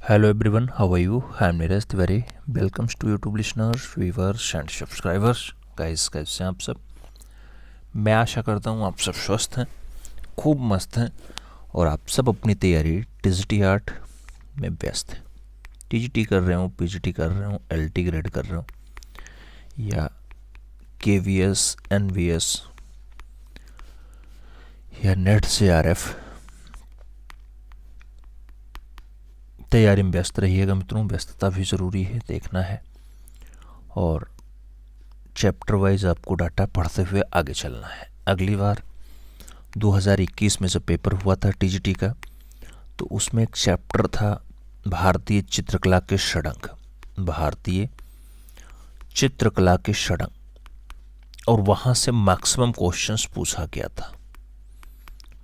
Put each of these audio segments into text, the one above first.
Hello everyone, how are you? I am Neeraj Tiwari. Welcomes to YouTube listeners, viewers and subscribers. Guys, कैसे हैं आप सब? मैं आशा करता हूँ आप सब स्वस्थ हैं, खूब मस्त हैं और आप सब अपनी तैयारी टीजीटी आर्ट में व्यस्त हैं। टीजीटी कर रहे हूँ, पीजीटी कर रहे हूँ, एलटी ग्रेड कर रहे हूँ या केवीएस, एनवीएस या नेट CRF, तैयारी में व्यस्त रहिएगा मित्रों। व्यस्तता भी ज़रूरी है, देखना है और चैप्टर वाइज आपको डाटा पढ़ते हुए आगे चलना है। अगली बार 2021 में जब पेपर हुआ था टीजीटी का, तो उसमें एक चैप्टर था भारतीय चित्रकला के षडंग, भारतीय चित्रकला के षडंग, और वहाँ से मैक्सिमम क्वेश्चंस पूछा गया था,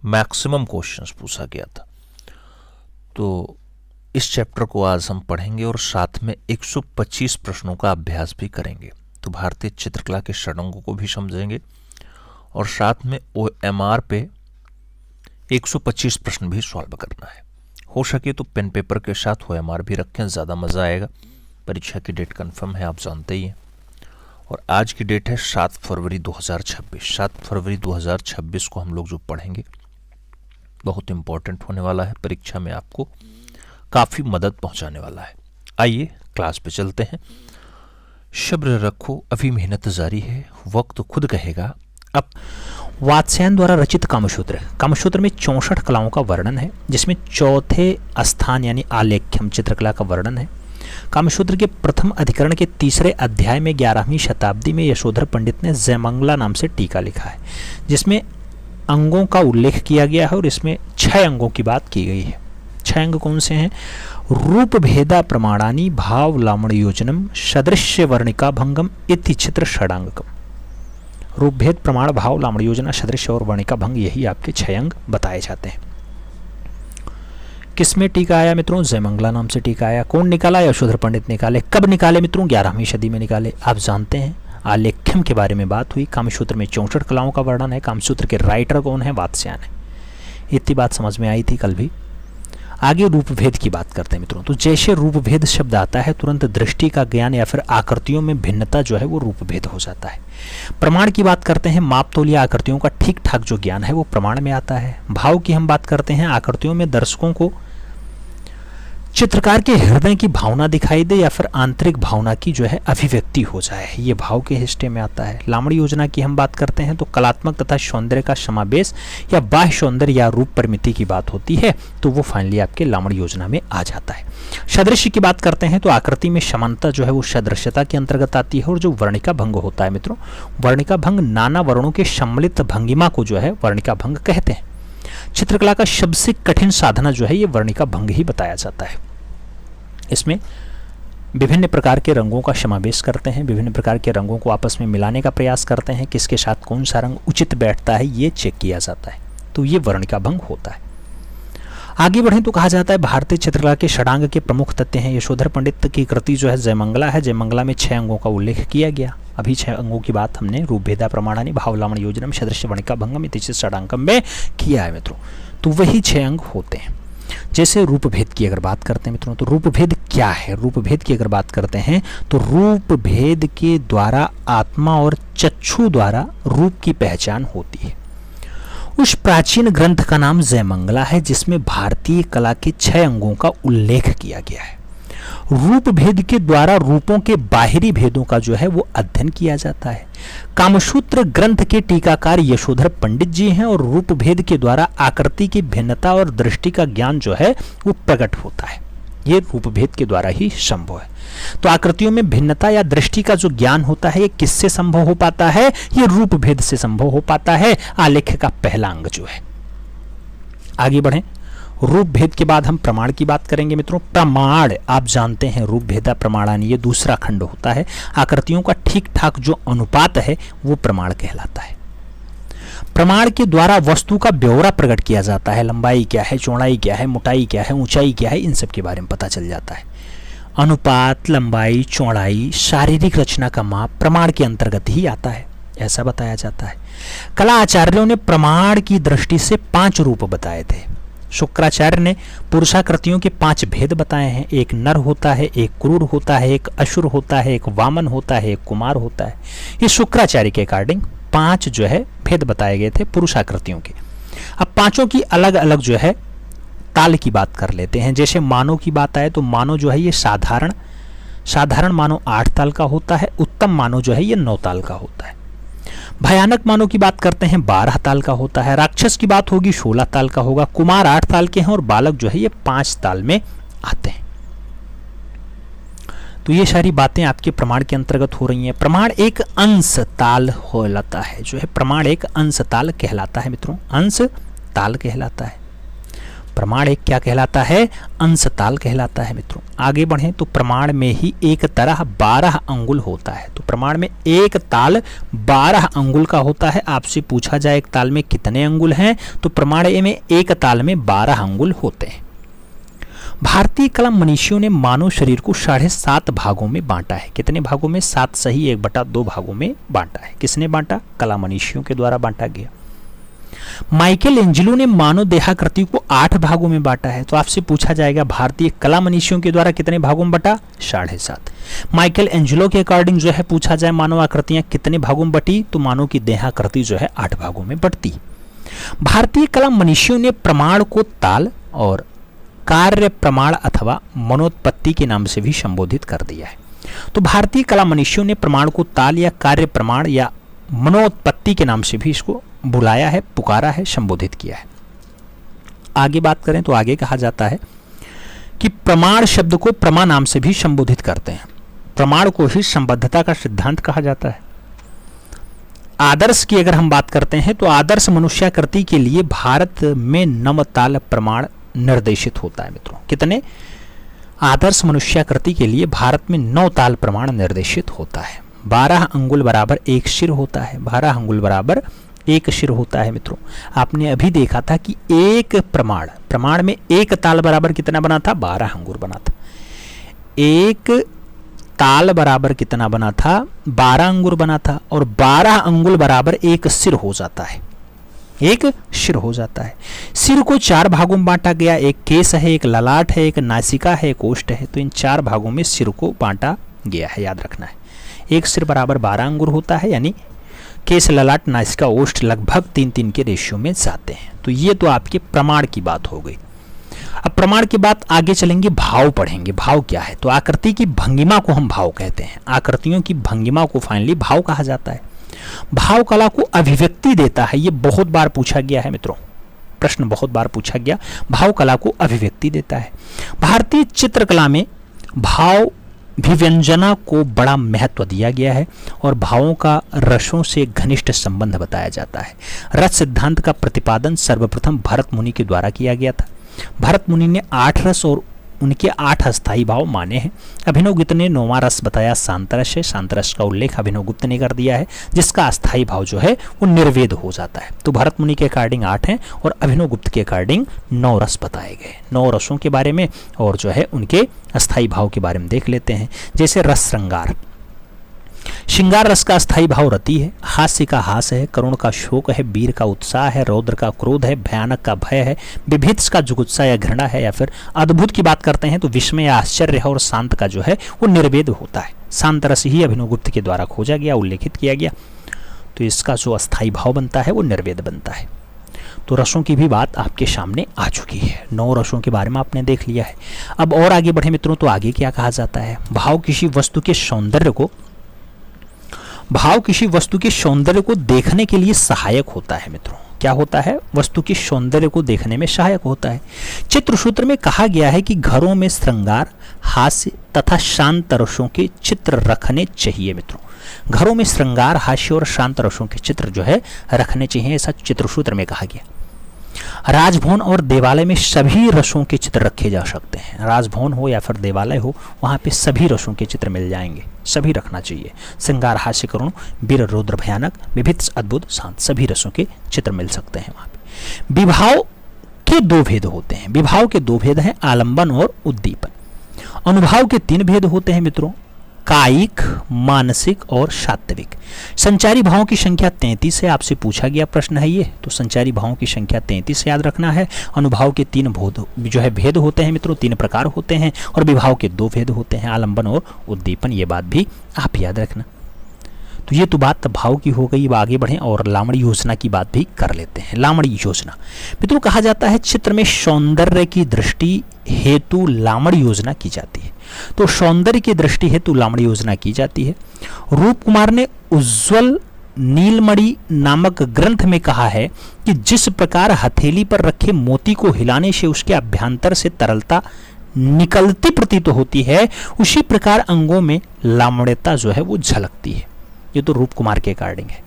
मैक्सिमम क्वेश्चंस पूछा गया था। तो इस चैप्टर को आज हम पढ़ेंगे और साथ में 125 प्रश्नों का अभ्यास भी करेंगे। तो भारतीय चित्रकला के षडंगों को भी समझेंगे और साथ में OMR पे 125 प्रश्न भी सॉल्व करना है। हो सके तो पेन पेपर के साथ OMR भी रखें, ज़्यादा मज़ा आएगा। परीक्षा की डेट कंफर्म है, आप जानते ही हैं। और आज की डेट है 7 फरवरी 2026। 7 फरवरी 2026 को हम लोग जो पढ़ेंगे बहुत इम्पोर्टेंट होने वाला है, परीक्षा में आपको काफ़ी मदद पहुंचाने वाला है। आइए क्लास पे चलते हैं। सब्र रखो, अभी मेहनत जारी है, वक्त खुद कहेगा। अब वात्स्यायन द्वारा रचित कामसूत्र में 64 कलाओं का वर्णन है, जिसमें चौथे स्थान यानी आलेख्यम चित्रकला का वर्णन है। कामसूत्र के प्रथम अधिकरण के तीसरे अध्याय में 11वीं शताब्दी में यशोधर पंडित ने जयमंगला नाम से टीका लिखा है, जिसमें अंगों का उल्लेख किया गया है और इसमें 6 अंगों की बात की गई है। 6 अंग कौन से हैं? रूप भेदा प्रमाणानि भाव लावण्य योजनम सदृश्य वर्णिका भंगम इति चित्र षडांगकम। रूप भेद, प्रमाण, भाव, लावण्य योजना, सदृश्य और वर्णिका भंग, यही आपके 6 अंग बताए जाते हैं। किसमें टीका आया मित्रों? जयमंगला नाम से टीका आया। कौन निकाला? यशोधर पंडित निकाले। कब निकाले मित्रों? 11वीं सदी में निकाले। आप जानते हैं आलेख्यम के बारे में बात हुई। कामसूत्र में 64 कलाओं का वर्णन है। कामसूत्र के राइटर कौन है? वात्स्यायन है। इतनी बात समझ में आई थी कल भी। आगे रूप भेद की बात करते हैं मित्रों। तो जैसे रूप भेद शब्द आता है, तुरंत दृष्टि का ज्ञान या फिर आकृतियों में भिन्नता जो है वो रूप भेद हो जाता है। प्रमाण की बात करते हैं, माप तोल या आकृतियों का ठीक ठाक जो ज्ञान है वो प्रमाण में आता है। भाव की हम बात करते हैं, आकृतियों में दर्शकों को चित्रकार के हृदय की भावना दिखाई दे या फिर आंतरिक भावना की जो है अभिव्यक्ति हो जाए, ये भाव के हिस्से में आता है। लावण्य योजना की हम बात करते हैं तो कलात्मक तथा सौंदर्य का समावेश या बाह्य सौंदर्य या रूप परिमिति की बात होती है, तो वो फाइनली आपके लावण्य योजना में आ जाता है। सदृश्य की बात करते हैं तो आकृति में समानता जो है वो सदृश्यता के अंतर्गत आती है। और जो वर्णिका भंग होता है मित्रों, वर्णिका भंग नाना वर्णों के सम्मिलित भंगिमा को जो है वर्णिका भंग कहते हैं। चित्रकला का सबसे कठिन साधना जो है ये वर्णिका भंग ही बताया जाता है। इसमें विभिन्न प्रकार के रंगों का समावेश करते हैं, विभिन्न प्रकार के रंगों को आपस में मिलाने का प्रयास करते हैं, किसके साथ कौन सा रंग उचित बैठता है ये चेक किया जाता है, तो ये वर्णिका भंग होता है। आगे बढ़ें तो कहा जाता है भारतीय चित्रकला के षडांग के प्रमुख तत्व हैं। यशोधर पंडित की कृति जो है जयमंगला है। जयमंगला में 6 अंगों का उल्लेख किया गया। अभी 6 अंगों की बात हमने रूप भेदा प्रमाणानि भाव लावण्य योजनम सदृश्य वर्णिका भंगम इति चित्र षडांगकम में किया है मित्रों। तो वही 6 अंग होते हैं। जैसे रूप भेद की अगर बात करते हैं मित्रों, तो रूप भेद क्या है? रूप भेद की अगर बात करते हैं तो रूप भेद के द्वारा आत्मा और चक्षु द्वारा रूप की पहचान होती है। उस प्राचीन ग्रंथ का नाम जयमंगला है, जिसमें भारतीय कला के 6 अंगों का उल्लेख किया गया है। रूप भेद के द्वारा रूपों के बाहरी भेदों का जो है वो अध्ययन किया जाता है। कामसूत्र ग्रंथ के टीकाकार यशोधर पंडित जी हैं और रूप भेद के द्वारा आकृति की भिन्नता और दृष्टि का ज्ञान जो है वो प्रकट होता है। ये रूप भेद के द्वारा ही संभव है। तो आकृतियों में भिन्नता या दृष्टि का जो ज्ञान होता है ये किससे संभव हो पाता है? ये रूप भेद से संभव हो पाता है, आलेख्य का पहला अंग जो है। आगे बढ़ें। रूप भेद के बाद हम प्रमाण की बात करेंगे मित्रों। प्रमाण आप जानते हैं, रूप भेदा प्रमाणानि, ये दूसरा खंड होता है। आकृतियों का ठीक ठाक जो अनुपात है वो प्रमाण कहलाता है। प्रमाण के द्वारा वस्तु का ब्यौरा प्रकट किया जाता है। लंबाई क्या है, चौड़ाई क्या है, मोटाई क्या है, ऊंचाई क्या है, इन सब के बारे में पता चल जाता है। अनुपात, लंबाई, चौड़ाई, शारीरिक रचना का माप प्रमाण के अंतर्गत ही आता है, ऐसा बताया जाता है। कला आचार्यों ने प्रमाण की दृष्टि से 5 रूप बताए थे। शुक्राचार्य ने पुरुषाकृतियों के 5 भेद बताए हैं। एक नर होता है, एक क्रूर होता है, एक असुर होता है, एक वामन होता है, एक कुमार होता है। ये शुक्राचार्य के अकॉर्डिंग 5 जो है भेद बताए गए थे पुरुषाकृतियों के। अब पांचों की अलग अलग जो है ताल की बात कर लेते हैं। जैसे मानव की बात आए तो मानव जो है ये साधारण मानव 8 ताल का होता है। उत्तम मानव जो है ये 9 ताल का होता है। भयानक मानव की बात करते हैं 12 ताल का होता है। राक्षस की बात होगी 16 ताल का होगा। कुमार 8 ताल के हैं और बालक जो है ये 5 ताल में आते हैं। तो ये सारी बातें आपके प्रमाण के अंतर्गत हो रही हैं। प्रमाण एक अंश ताल कहलाता है, जो है प्रमाण एक अंश ताल कहलाता है मित्रों, अंश ताल कहलाता है। प्रमाण एक क्या कहलाता है? अंश ताल कहलाता है मित्रों। आगे बढ़ें तो प्रमाण में ही एक तरह 12 अंगुल होता है। तो प्रमाण में एक ताल 12 अंगुल का होता है। आपसे पूछा जाए एक ताल में कितने अंगुल हैं, तो प्रमाण में एक ताल में 12 अंगुल होते हैं। भारतीय कला मनीषियों ने मानव शरीर को 7.5 भागों में बांटा है। कितने भागों में? 7 सही 1/2 भागों में बांटा है। किसने बांटा? कला मनीषियों के द्वारा बांटा गया। माइकल एंजेलो ने मानव देहाकृति को 8 भागों में बांटा है। तो आपसे पूछा जाएगा भारतीय कला मनीषियों के द्वारा कितने भागों में बटा? 7.5। माइकल एंजेलो के अकॉर्डिंग जो है पूछा जाए मानव आकृतियां कितने भागों में बटी, तो मानव की देहाकृति जो है 8 भागों में बटती। भारतीय कला मनीषियों ने प्रमाण को ताल और कार्य प्रमाण अथवा मनोत्पत्ति के नाम से भी संबोधित कर दिया है। तो भारतीय कला मनीषियों ने प्रमाण को ताल या कार्य प्रमाण या मनोत्पत्ति के नाम से भी इसको बुलाया है, पुकारा है, संबोधित किया है। आगे बात करें तो आगे कहा जाता है कि प्रमाण शब्द को प्रमा नाम से भी संबोधित करते हैं। प्रमाण को ही संबद्धता का सिद्धांत कहा जाता है। आदर्श की अगर हम बात करते हैं तो आदर्श मनुष्याकृति के लिए भारत में 9 ताल प्रमाण निर्देशित होता है मित्रों। कितने? आदर्श मनुष्याकृति के लिए भारत में 9 ताल प्रमाण निर्देशित होता है। 12 अंगुल बराबर 1 सिर होता है। 12 अंगुल बराबर 1 सिर होता है मित्रों। आपने अभी देखा था कि एक प्रमाण में एक ताल बराबर कितना बना था? 12 अंगुल बना था। एक ताल बराबर कितना बना था? 12 अंगुल बना था। और 12 अंगुल बराबर 1 सिर हो जाता है। 1 सिर हो जाता है। सिर को 4 भागों में बांटा गया। एक केस है, एक ललाट है, एक नासिका है, एक ओष्ठ है। तो इन 4 भागों में सिर को बांटा गया है, याद रखना है। एक सिर बराबर 12 अंगुल होता है, यानी केस, ललाट, नासिका, ओष्ठ लगभग 3-3 के रेशियो में जाते हैं। तो ये तो आपके प्रमाण की बात हो गई। अब प्रमाण के बाद आगे चलेंगे, भाव पढ़ेंगे। भाव क्या है? तो आकृति की भंगिमा को हम भाव कहते हैं। आकृतियों की भंगिमा को फाइनली भाव कहा जाता है। भाव कला को अभिव्यक्ति देता है। ये बहुत बार पूछा गया है मित्रों, प्रश्न बहुत बार पूछा गया। भाव कला को अभिव्यक्ति देता है। भारतीय चित्रकला में भाव विव्यंजना को बड़ा महत्व दिया गया है और भावों का रसों से घनिष्ठ संबंध बताया जाता है। रस सिद्धांत का प्रतिपादन सर्वप्रथम भरत मुनि के द्वारा किया गया था। भरत मुनि ने 8 रस और उनके 8 अस्थायी भाव माने हैं। अभिनव गुप्त ने 9वां रस बताया शांतरस है। शांतरस का उल्लेख अभिनव गुप्त ने कर दिया है, जिसका अस्थायी भाव जो है वो निर्वेद हो जाता है। तो भरत मुनि के अकॉर्डिंग 8 हैं और अभिनव गुप्त के अकॉर्डिंग 9 रस बताए गए। 9 रसों के बारे में और जो है उनके अस्थायी भाव के बारे में देख लेते हैं। जैसे रस श्रृंगार, श्रृंगार रस का अस्थायी भाव रति है। हास्य का हास है। करुण का शोक है। वीर का उत्साह है। रौद्र का क्रोध है। भयानक का भय है। विभीत्स का जुगुप्सा या घृणा है। या फिर अद्भुत की बात करते हैं तो विस्मय या आश्चर्य है। और शांत का जो है वो निर्वेद होता है। शांत रस ही अभिनव गुप्त के द्वारा खोजा गया, उल्लेखित किया गया। तो इसका जो अस्थायी भाव बनता है वो निर्वेद बनता है। तो रसों की भी बात आपके सामने आ चुकी है। 9 रसों के बारे में आपने देख लिया है। अब और आगे बढ़े मित्रों तो आगे क्या कहा जाता है? भाव किसी वस्तु के सौंदर्य को देखने के लिए सहायक होता है मित्रों। क्या होता है? वस्तु के सौंदर्य को देखने में सहायक होता है। चित्रसूत्र में कहा गया है कि घरों में श्रृंगार, हास्य तथा शांत रसों के चित्र रखने चाहिए मित्रों। घरों में श्रृंगार, हास्य और शांत रसों के चित्र जो है रखने चाहिए, ऐसा चित्रसूत्र में कहा गया। राजभवन और देवालय में सभी रसों के चित्र रखे जा सकते हैं। राजभवन हो या फिर देवालय हो, वहाँ पे सभी रसों के चित्र मिल जाएंगे, सभी रखना चाहिए। श्रृंगार, हास्य, करुण, वीर, रौद्र, भयानक, विभीत्स, अद्भुत, शांत, सभी रसों के चित्र मिल सकते हैं वहाँ पे। विभाव के 2 भेद होते हैं। विभाव के 2 भेद हैं, आलंबन और उद्दीपन। अनुभाव के 3 भेद होते हैं मित्रों। कायिक, मानसिक और सात्विक। संचारी भावों की संख्या 33 है। आपसे पूछा गया प्रश्न है ये, तो संचारी भावों की संख्या 33 याद रखना है। अनुभाव के 3 भेद होते हैं मित्रों, 3 प्रकार होते हैं, और विभाव के 2 भेद होते हैं, आलंबन और उद्दीपन। ये बात भी आप याद रखना। तो ये तो बात भाव की हो गई। अब आगे बढ़ें और लामड़ी योजना की बात भी कर लेते हैं। लामड़ी योजना मित्रों, कहा जाता है चित्र में सौंदर्य की दृष्टि हेतु लामड़ी योजना की जाती है। तो सौंदर्य की दृष्टि हेतु लामड़ी योजना की जाती है। रूप कुमार ने उज्ज्वल नीलमणि नामक ग्रंथ में कहा है कि जिस प्रकार हथेली पर रखे मोती को हिलाने से उसके अभ्यंतर से तरलता निकलती प्रतीत होती है, उसी प्रकार अंगों में लामड़ता जो है वो झलकती है। ये तो रूप कुमार के अकॉर्डिंग है।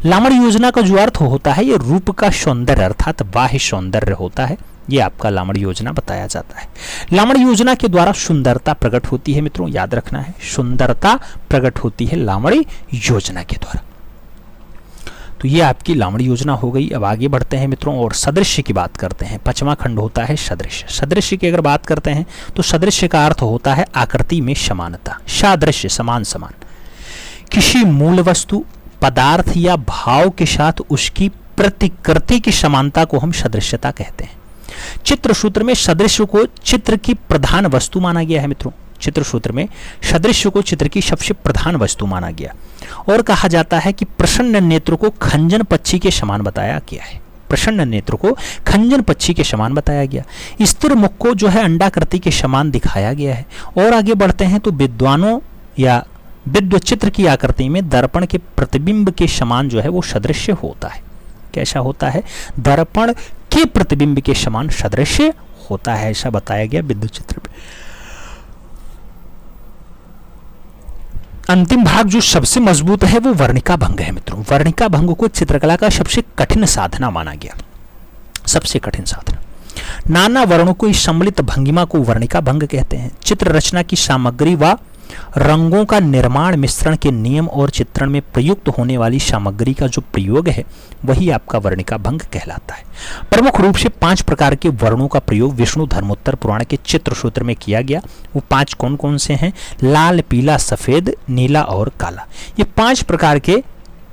लामड़ी योजना का जो अर्थ होता है, ये रूप का सौंदर्य अर्थात बाह्य सौंदर्य होता है। ये आपका लामड़ी योजना बताया जाता है। लामड़ी योजना के द्वारा सुंदरता प्रकट होती है मित्रों, याद रखना है, सुंदरता प्रकट होती है लामड़ी योजना के द्वारा। तो ये आपकी लामड़ी योजना हो गई। अब आगे बढ़ते हैं मित्रों और सदृश्य की बात करते हैं। 5वां खंड होता है सदृश्य। सदृश्य की अगर बात करते हैं तो सदृश्य का अर्थ होता है आकृति में समानता। सादृश्य समान समान, किसी मूल वस्तु, पदार्थ या भाव के साथ उसकी प्रतिकृति की समानता को हम सदृश्यता कहते हैं। चित्र सूत्र में सदृश्य को चित्र की प्रधान वस्तु माना गया है मित्रों। चित्र सूत्र में सदृश्य को चित्र की सबसे प्रधान वस्तु माना गया और कहा जाता है कि प्रसन्न नेत्र को खंजन पक्षी के समान बताया गया है। प्रसन्न नेत्र को खंजन पक्षी के समान बताया गया। स्थिर मुख को जो है अंडाकृति के समान दिखाया गया है। और आगे बढ़ते हैं तो विद्वानों या विद्वत चित्र की आकृति में दर्पण के प्रतिबिंब के समान जो है वो सदृश्य होता है। कैसा होता है? दर्पण के प्रतिबिंब के समान सदृश्य होता है, ऐसा बताया गया विद्युत चित्र में। अंतिम भाग जो सबसे मजबूत है वो वर्णिका भंग है मित्रों। वर्णिका भंग को चित्रकला का सबसे कठिन साधना माना गया, सबसे कठिन साधना। नाना वर्णों को इस सम्मिलित भंगिमा को वर्णिका भंग कहते हैं। चित्र रचना की सामग्री व रंगों का निर्माण, मिश्रण के नियम और चित्रण में प्रयुक्त होने वाली सामग्री का जो प्रयोग है वही आपका वर्णिका भंग कहलाता है। प्रमुख रूप से 5 प्रकार के वर्णों का प्रयोग विष्णु धर्मोत्तर पुराण के चित्र सूत्र में किया गया। वो 5 कौन कौन से हैं? लाल, पीला, सफेद, नीला और काला। ये 5 प्रकार के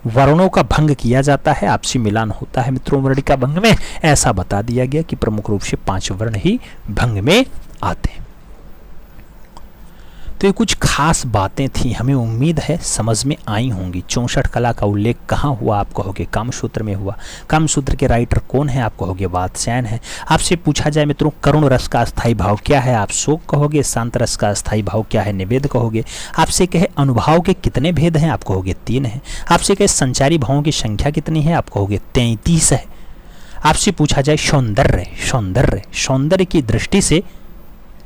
वर्णों का भंग किया जाता है, आपसी मिलान होता है मित्रों वर्णिका भंग में। ऐसा बता दिया गया कि प्रमुख रूप से 5 वर्ण ही भंग में आते हैं। तो ये कुछ खास बातें थी, हमें उम्मीद है समझ में आई होंगी। 64 कला का उल्लेख कहाँ हुआ? आप कहोगे कामसूत्र में हुआ। कामसूत्र के राइटर कौन है? आप कहोगे वात्स्यायन है। आपसे पूछा जाए मित्रों करुण रस का अस्थायी भाव क्या है? आप शोक कहोगे। शांत रस का अस्थायी भाव क्या है? निवेद कहोगे। आपसे कहे अनुभाव के कितने भेद हैं? आप कहोगे 3 है। आपसे कहे संचारी भावों की संख्या कितनी है? आप कहोगे 33 है। आपसे पूछा जाए सौंदर्य, सौंदर्य, सौंदर्य की दृष्टि से,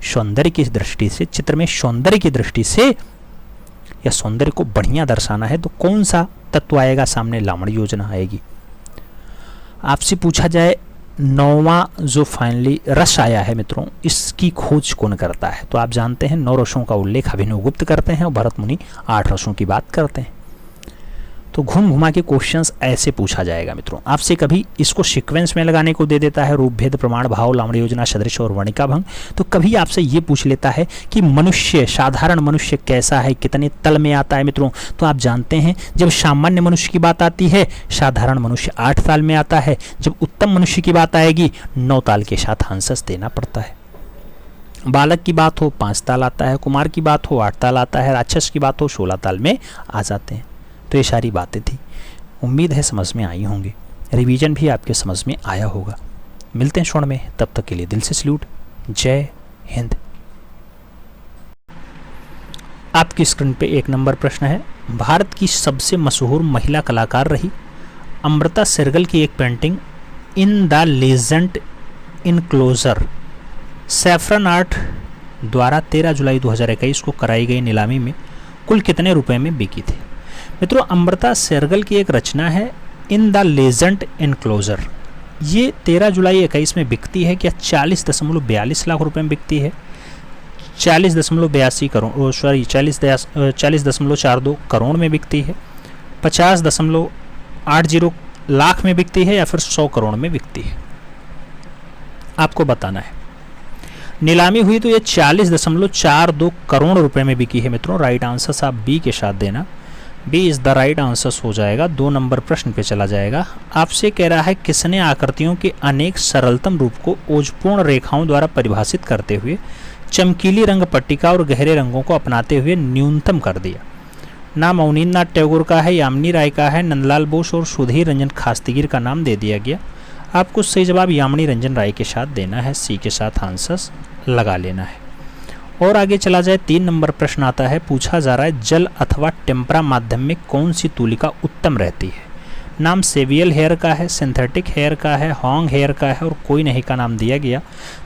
सौंदर्य की दृष्टि से, चित्र में सौंदर्य की दृष्टि से या सौंदर्य को बढ़िया दर्शाना है तो कौन सा तत्व आएगा सामने? लामड़ी योजना आएगी। आपसे पूछा जाए 9वां जो फाइनली रस आया है मित्रों, इसकी खोज कौन करता है? तो आप जानते हैं 9 रसों का उल्लेख अभिनव गुप्त करते हैं और भरत मुनि 8 रसों की बात करते हैं। तो घूम घुमा के क्वेश्चंस ऐसे पूछा जाएगा मित्रों। आपसे कभी इसको सीक्वेंस में लगाने को दे देता है, रूप भेद, प्रमाण, भाव, लामड़ी योजना, सदृश और वर्णिका भंग। तो कभी आपसे ये पूछ लेता है कि मनुष्य, साधारण मनुष्य कैसा है, कितने तल में आता है मित्रों? तो आप जानते हैं जब सामान्य मनुष्य की बात आती है साधारण मनुष्य 8 ताल में आता है। जब उत्तम मनुष्य की बात आएगी 9 ताल के साथ हंसस देना पड़ता है। बालक की बात हो 5 ताल आता है, कुमार की बात हो 8 ताल आता है, राक्षस की बात हो 16 ताल में आ जाते हैं। तो ये सारी बातें थी, उम्मीद है समझ में आई होंगी। रिवीजन भी आपके समझ में आया होगा। मिलते हैं क्षण में, तब तक के लिए दिल से सल्यूट। जय हिंद। आपकी स्क्रीन पे 1 नंबर प्रश्न है। भारत की सबसे मशहूर महिला कलाकार रही अमृता शेरगिल की एक painting in the legend enclosure saffron art द्वारा 13 जुलाई 2021 को कराई गई नीलामी में कुल कितने रुपए में बिकी थी? मित्रों अमृता शेरगिल की एक रचना है इन द लेजेंड इनक्लोजर। ये 13 जुलाई 21 में बिकती है क्या? 40.42 लाख रुपए में बिकती है। 40.82 करोड़, सॉरी 40.42 करोड़ में बिकती है, 50.80 लाख में बिकती है या फिर 100 करोड़ में बिकती है? आपको बताना है। नीलामी हुई तो ये 40.42 करोड़ रुपए में बिकी है मित्रों। राइट आंसर आप बी के साथ देना, B is the right answer हो जाएगा। 2 नंबर प्रश्न पे चला जाएगा। आपसे कह रहा है किसने आकृतियों के अनेक सरलतम रूप को ओजपूर्ण रेखाओं द्वारा परिभाषित करते हुए चमकीली रंग पट्टिका और गहरे रंगों को अपनाते हुए न्यूनतम कर दिया। नाम अवनींद्रनाथ टैगोर का है, यामिनी राय का है, नंदलाल बोस और सुधीर रंजन खास्तीगिर का नाम दे दिया गया। आपको सही जवाब यामिनी रंजन राय के साथ देना है, सी के साथ आंसर्स लगा लेना है। और आगे चला जाए 3 नंबर प्रश्न आता है। पूछा जा रहा है जल अथवा टेम्परा माध्यम में कौन सी तूलिका उत्तम रहती है। नाम सेवियल हेयर का है, सिंथेटिक हेयर का है, हॉन्ग हेयर का है और कोई नहीं का नाम दिया गया।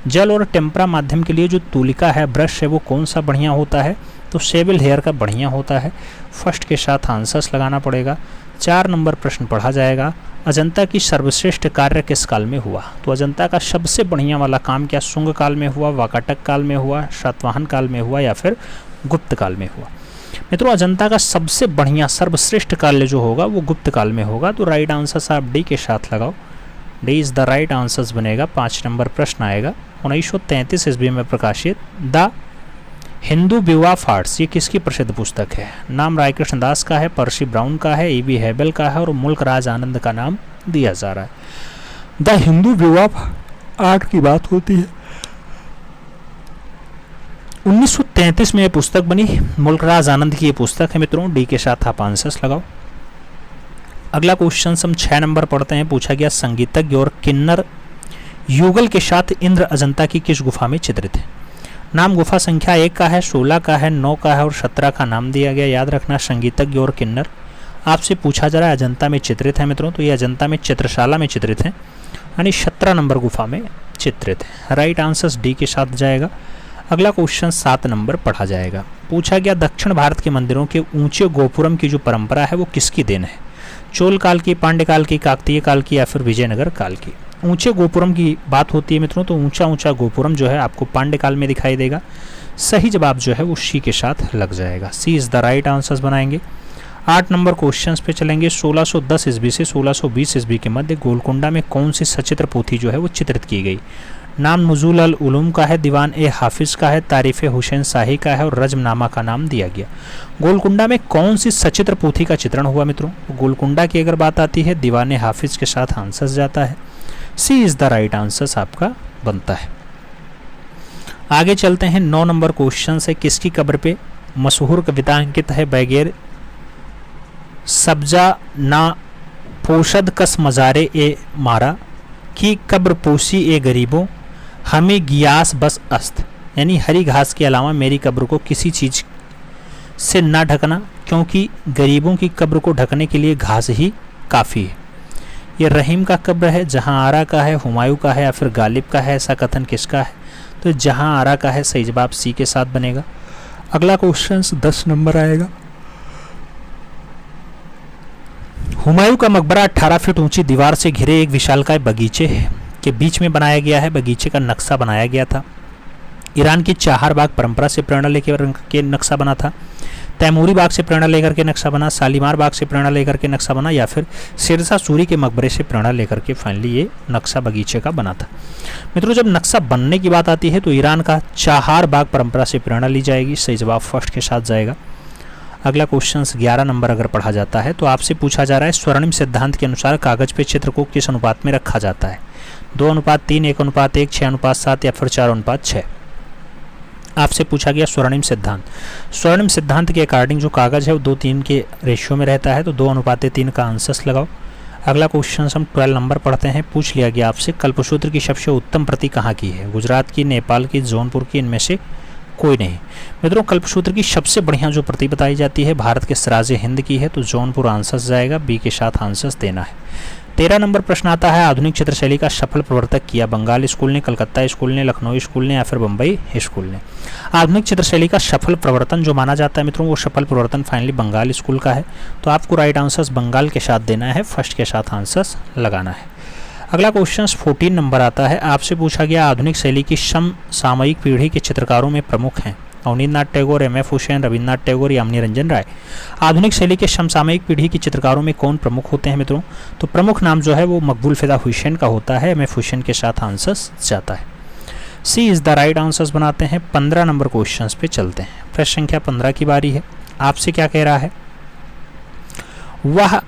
जल और टेम्परा माध्यम के लिए जो तूलिका है, ब्रश है, वो कौन सा बढ़िया होता है, तो सेवियल हेयर का बढ़िया होता है। फर्स्ट के साथ आंसर्स लगाना पड़ेगा। 4 नंबर प्रश्न पढ़ा जाएगा। अजंता की सर्वश्रेष्ठ कार्य किस काल में हुआ, तो अजंता का सबसे बढ़िया वाला काम क्या शुंग काल में हुआ, वाकाटक काल में हुआ, सातवाहन काल में हुआ या फिर गुप्त काल में हुआ। मित्रों अजंता का सबसे बढ़िया सर्वश्रेष्ठ काल जो होगा वो गुप्त काल में होगा। तो राइट आंसर आप डी के साथ लगाओ, D is the right answer बनेगा। 5 नंबर प्रश्न आएगा। 1933 ईस्वी में प्रकाशित द हिंदू विवाह फार्स ये किसकी प्रसिद्ध पुस्तक है। नाम रायकृष्ण दास का है, पर्सी ब्राउन का है, E.B. हेबल का है और मुल्क राज आनंद का नाम दिया जा रहा है। द हिंदू विवाह आर्ट की बात होती है। 1933 में ये पुस्तक बनी, मुल्क राज आनंद की ये पुस्तक है मित्रों। डी के साथ आप आंसर्स लगाओ। अगला क्वेश्चन हम 6 नंबर पढ़ते हैं। पूछा गया संगीतज्ञ और किन्नर युगल के साथ इंद्र अजंता की किस गुफा में चित्रित है। नाम गुफा संख्या 1 का है, 16 का है, 9 का है और 17 का नाम दिया गया। याद रखना संगीतज्ञ और किन्नर आपसे पूछा जा रहा है अजंता में चित्रित है मित्रों, तो ये अजंता में चित्रशाला में चित्रित है, यानी 17 नंबर गुफा में चित्रित है। राइट आंसर डी के साथ जाएगा। अगला क्वेश्चन 7 नंबर पढ़ा जाएगा। पूछा गया दक्षिण भारत के मंदिरों के ऊंचे गोपुरम की जो परंपरा है वो किसकी देन है। चोल काल की, पांड्य काल की, काकतीय काल की या फिर विजयनगर काल की। ऊंचे गोपुरम की बात होती है मित्रों, तो ऊंचा ऊंचा गोपुरम जो है आपको पांड्य काल में दिखाई देगा। सही जवाब जो है वो सी के साथ लग जाएगा, सी इज द राइट आंसर बनाएंगे। 8 नंबर क्वेश्चंस पे चलेंगे। 1610 ईस्वी से 1620 ईस्वी के मध्य गोलकुंडा में कौन सी सचित्र पोथी जो है वो चित्रित की गई। नाम नुज़ुल अल उलूम का है, दीवान ए हाफिज का है, तारीफ हुसैन शाही का है और रज्मनामा का नाम दिया गया। गोलकुंडा में कौन सी सचित्र पोथी का चित्रण हुआ मित्रों। गोलकुंडा की अगर बात आती है दीवान ए हाफिज के साथ आंसर जाता है, सी इज द राइट आंसर आपका बनता है। आगे चलते हैं। 9 नंबर क्वेश्चन से किसकी कब्र पे मशहूर कविता अंकित है। बैगेर सब्जा ना पोशद कस मजारे ए मारा की कब्र पोसी ए गरीबों हमें गियास बस अस्त, यानी हरी घास के अलावा मेरी कब्र को किसी चीज़ से ना ढकना, क्योंकि गरीबों की कब्र को ढकने के लिए घास ही काफ़ी है। ये रहीम का कब्र है, जहां आरा का है, हुमायूं का है या फिर गालिब का है, ऐसा कथन किसका है, तो जहां आरा का है। सही जवाब सी के साथ बनेगा। अगला क्वेश्चन 10 नंबर आएगा। हुमायूं का मकबरा 18 फीट ऊंची दीवार से घिरे एक विशालकाय बगीचे के बीच में बनाया गया है। बगीचे का नक्शा बनाया गया था। ईरान की चाहार बाग परंपरा से प्रेरणा लेकर के नक्शा बना था। तैमूरी बाग से प्रेरणा लेकर के नक्शा बना, शालीमार बाग से प्रेरणा लेकर के नक्शा बना या फिर शेरशाह सूरी के मकबरे से प्रेरणा लेकर के फाइनली ये नक्शा बगीचे का बना था। मित्रों जब नक्शा बनने की बात आती है तो ईरान का चाहार बाग परंपरा से प्रेरणा ली जाएगी। सही जवाब फर्स्ट के साथ जाएगा। अगला क्वेश्चन 11 नंबर अगर पढ़ा जाता है तो आपसे पूछा जा रहा है स्वर्णिम सिद्धांत के अनुसार कागज पे चित्र को किस अनुपात में रखा जाता है। 2:3, 1:1, 6:7 या फिर 4:6। आपसे पूछा गया स्वर्णिम सिद्धांत। स्वर्णिम सिद्धांत के अकॉर्डिंग जो कागज है वो 2:3 के रेशियो में रहता है, तो 2:3 का आंसर्स लगाओ। अगला क्वेश्चन हम 12 नंबर पढ़ते हैं। पूछ लिया गया आपसे कल्पसूत्र की सबसे उत्तम प्रति कहाँ की है। गुजरात की, नेपाल की, जौनपुर की, इनमें से कोई नहीं। मित्रों कल्पसूत्र की सबसे बढ़िया जो प्रति बताई जाती है भारत के सिराजे हिंद की है, तो जौनपुर आंसर्स जाएगा, बी के साथ आंसर्स देना है। 13 नंबर प्रश्न आता है आधुनिक चित्रशैली का सफल प्रवर्तक किया। बंगाल स्कूल ने, कलकत्ता स्कूल ने, लखनऊ स्कूल ने या फिर बम्बई स्कूल ने। आधुनिक चित्रशैली का सफल प्रवर्तन जो माना जाता है मित्रों वो सफल प्रवर्तन फाइनली बंगाल स्कूल का है, तो आपको राइट आंसर्स बंगाल के साथ देना है, फर्स्ट के साथ आंसर्स लगाना है। अगला क्वेश्चन 14 नंबर आता है। आपसे पूछा गया आधुनिक शैली की समसामयिक पीढ़ी के चित्रकारों में प्रमुख हैं अवनींद्रनाथ टैगोर, M.F. हुसैन, रविन्द्रनाथ टैगोर, यामिनी रंजन राय। आधुनिक शैली के समसामयिक पीढ़ी के चित्रकारों में कौन प्रमुख होते हैं मित्रों, तो प्रमुख नाम जो है वो मकबूल फिदा हुसैन का होता है, M.F. हुसैन के साथ आंसर्स जाता है। सी इज द राइट आंसर्स बनाते हैं। 15 नंबर क्वेश्चन पे चलते हैं। प्रश्न संख्या 15 की बारी है। आपसे क्या कह रहा है, वह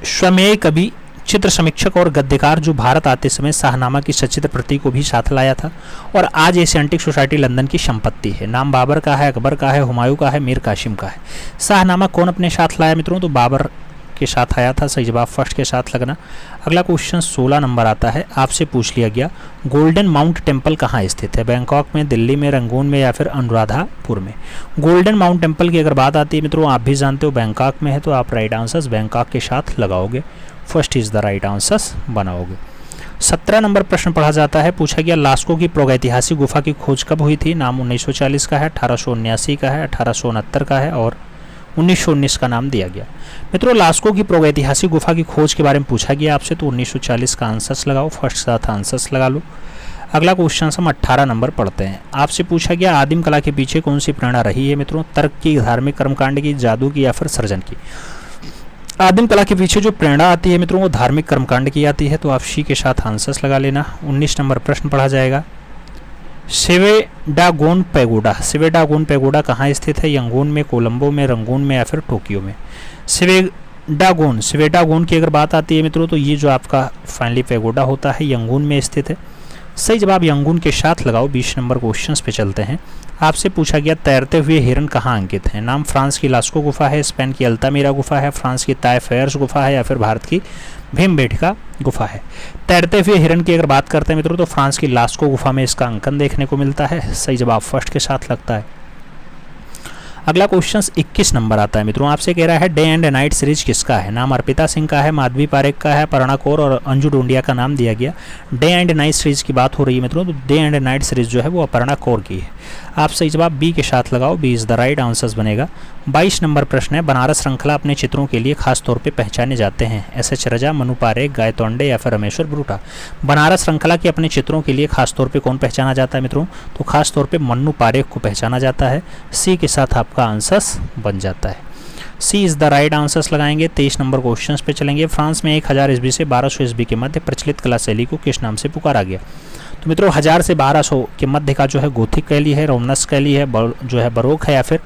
स्वमेय कवि, चित्र समीक्षक और गद्यकार जो भारत आते समय शाहनामा की सचित्र प्रति को भी साथ लाया था और आज एशियाटिक सोसाइटी लंदन की संपत्ति है। नाम बाबर का है, अकबर का है, हुमायूं का है, मीर कासिम का है। शाहनामा कौन अपने साथ लाया मित्रों, तो बाबर के साथ आया था। सही जवाब फर्स्ट के साथ लगना। अगला क्वेश्चन 16 नंबर आता है। आपसे पूछ लिया गया गोल्डन माउंट टेम्पल कहाँ स्थित है, बैंकॉक में, दिल्ली में, रंगून में या फिर अनुराधापुर में। गोल्डन माउंट टेम्पल की अगर बात आती है मित्रों, आप भी जानते हो बैंकॉक में है, तो आप राइट आंसर्स बैंकॉक के साथ लगाओगे। First is the right answers बनाओगे। 17 नंबर प्रश्न पढ़ा जाता है। पूछा गया लास्को की प्रागैतिहासिक गुफा की खोज कब हुई थी। नाम 1940 का है, 1879 का है, 1869 का है और 1919 का नाम दिया गया। मित्रों लास्को की प्रागैतिहासिक गुफा की खोज के बारे में पूछा गया आपसे, तो 1940 का आंसर्स लगाओ। फर्स्ट साथ आंसर्स लगा लो। अगला क्वेश्चन हम 18 नंबर पढ़ते हैं। आपसे पूछा गया आदिम कला के पीछे कौन सी प्रेरणा रही है मित्रों, तर्क की, धार्मिक कर्मकांड की, जादू की या फिर सृजन की। आदिम कला के पीछे जो प्रेरणा आती है मित्रों वो धार्मिक कर्मकांड की आती है, तो आप सी के साथ आंसर्स लगा लेना। 19 नंबर प्रश्न पढ़ा जाएगा। सेवेडागोन पैगोडा, सेवेडागोन पैगोडा कहाँ स्थित है, यंगून में, कोलंबो में, रंगून में या फिर टोक्यो में। सेवेडागोन, सेवेडागोन की अगर बात आती है मित्रों तो ये जो आपका फाइनली पैगोडा होता है यंगून में स्थित है। सही जवाब यंगून के साथ लगाओ। 20 नंबर क्वेश्चन पे चलते हैं। आपसे पूछा गया तैरते हुए हिरन कहाँ अंकित है। नाम फ्रांस की लास्को गुफा है, स्पेन की अल्तामीरा गुफा है, फ्रांस की ताय फेयर्स गुफा है या फिर भारत की भीमबेटका गुफा है। तैरते हुए हिरन की अगर बात करते हैं मित्रों तो फ्रांस की लास्को गुफा में इसका अंकन देखने को मिलता है। सही जवाब फर्स्ट के साथ लगता है। अगला क्वेश्चन 21 नंबर आता है मित्रों। आपसे कह रहा है डे एंड नाइट सीरीज किसका है। नाम अर्पिता सिंह का है, माधवी पारेख का है, पर्णा कौर और अंजू डोंडिया का नाम दिया गया। डे एंड नाइट सीरीज की बात हो रही है मित्रों, तो डे एंड नाइट सीरीज जो है वो अपर्णा कौर की है। आप सही जवाब बी के साथ लगाओ। B is the right answers बनेगा। 22 नंबर प्रश्न है। बनारस श्रृंखला अपने चित्रों के लिए खास तौर पे पहचाने जाते हैं। एस.एच. रजा, मनु पारेख, गायतोंडे या फिर रमेश्वर ब्रूटा। बनारस श्रृंखला के अपने चित्रों के लिए खास तौर पे कौन पहचाना जाता है मित्रों, तो खास तौर पे मन्नू पारेख को पहचाना जाता है। सी के साथ आपका आंसर्स बन जाता है। सी इज द राइट आंसर्स लगाएंगे। 23 नंबर क्वेश्चन पे चलेंगे। फ्रांस में 1000 ईस्वी से 1200 ईस्वी के मध्य प्रचलित कला शैली को किस नाम से पुकारा गया। तो मित्रों 1000 से 1200 के मध्य का जो है गोथिक शैली है, रोमनस शैली है, जो है बरोक है या फिर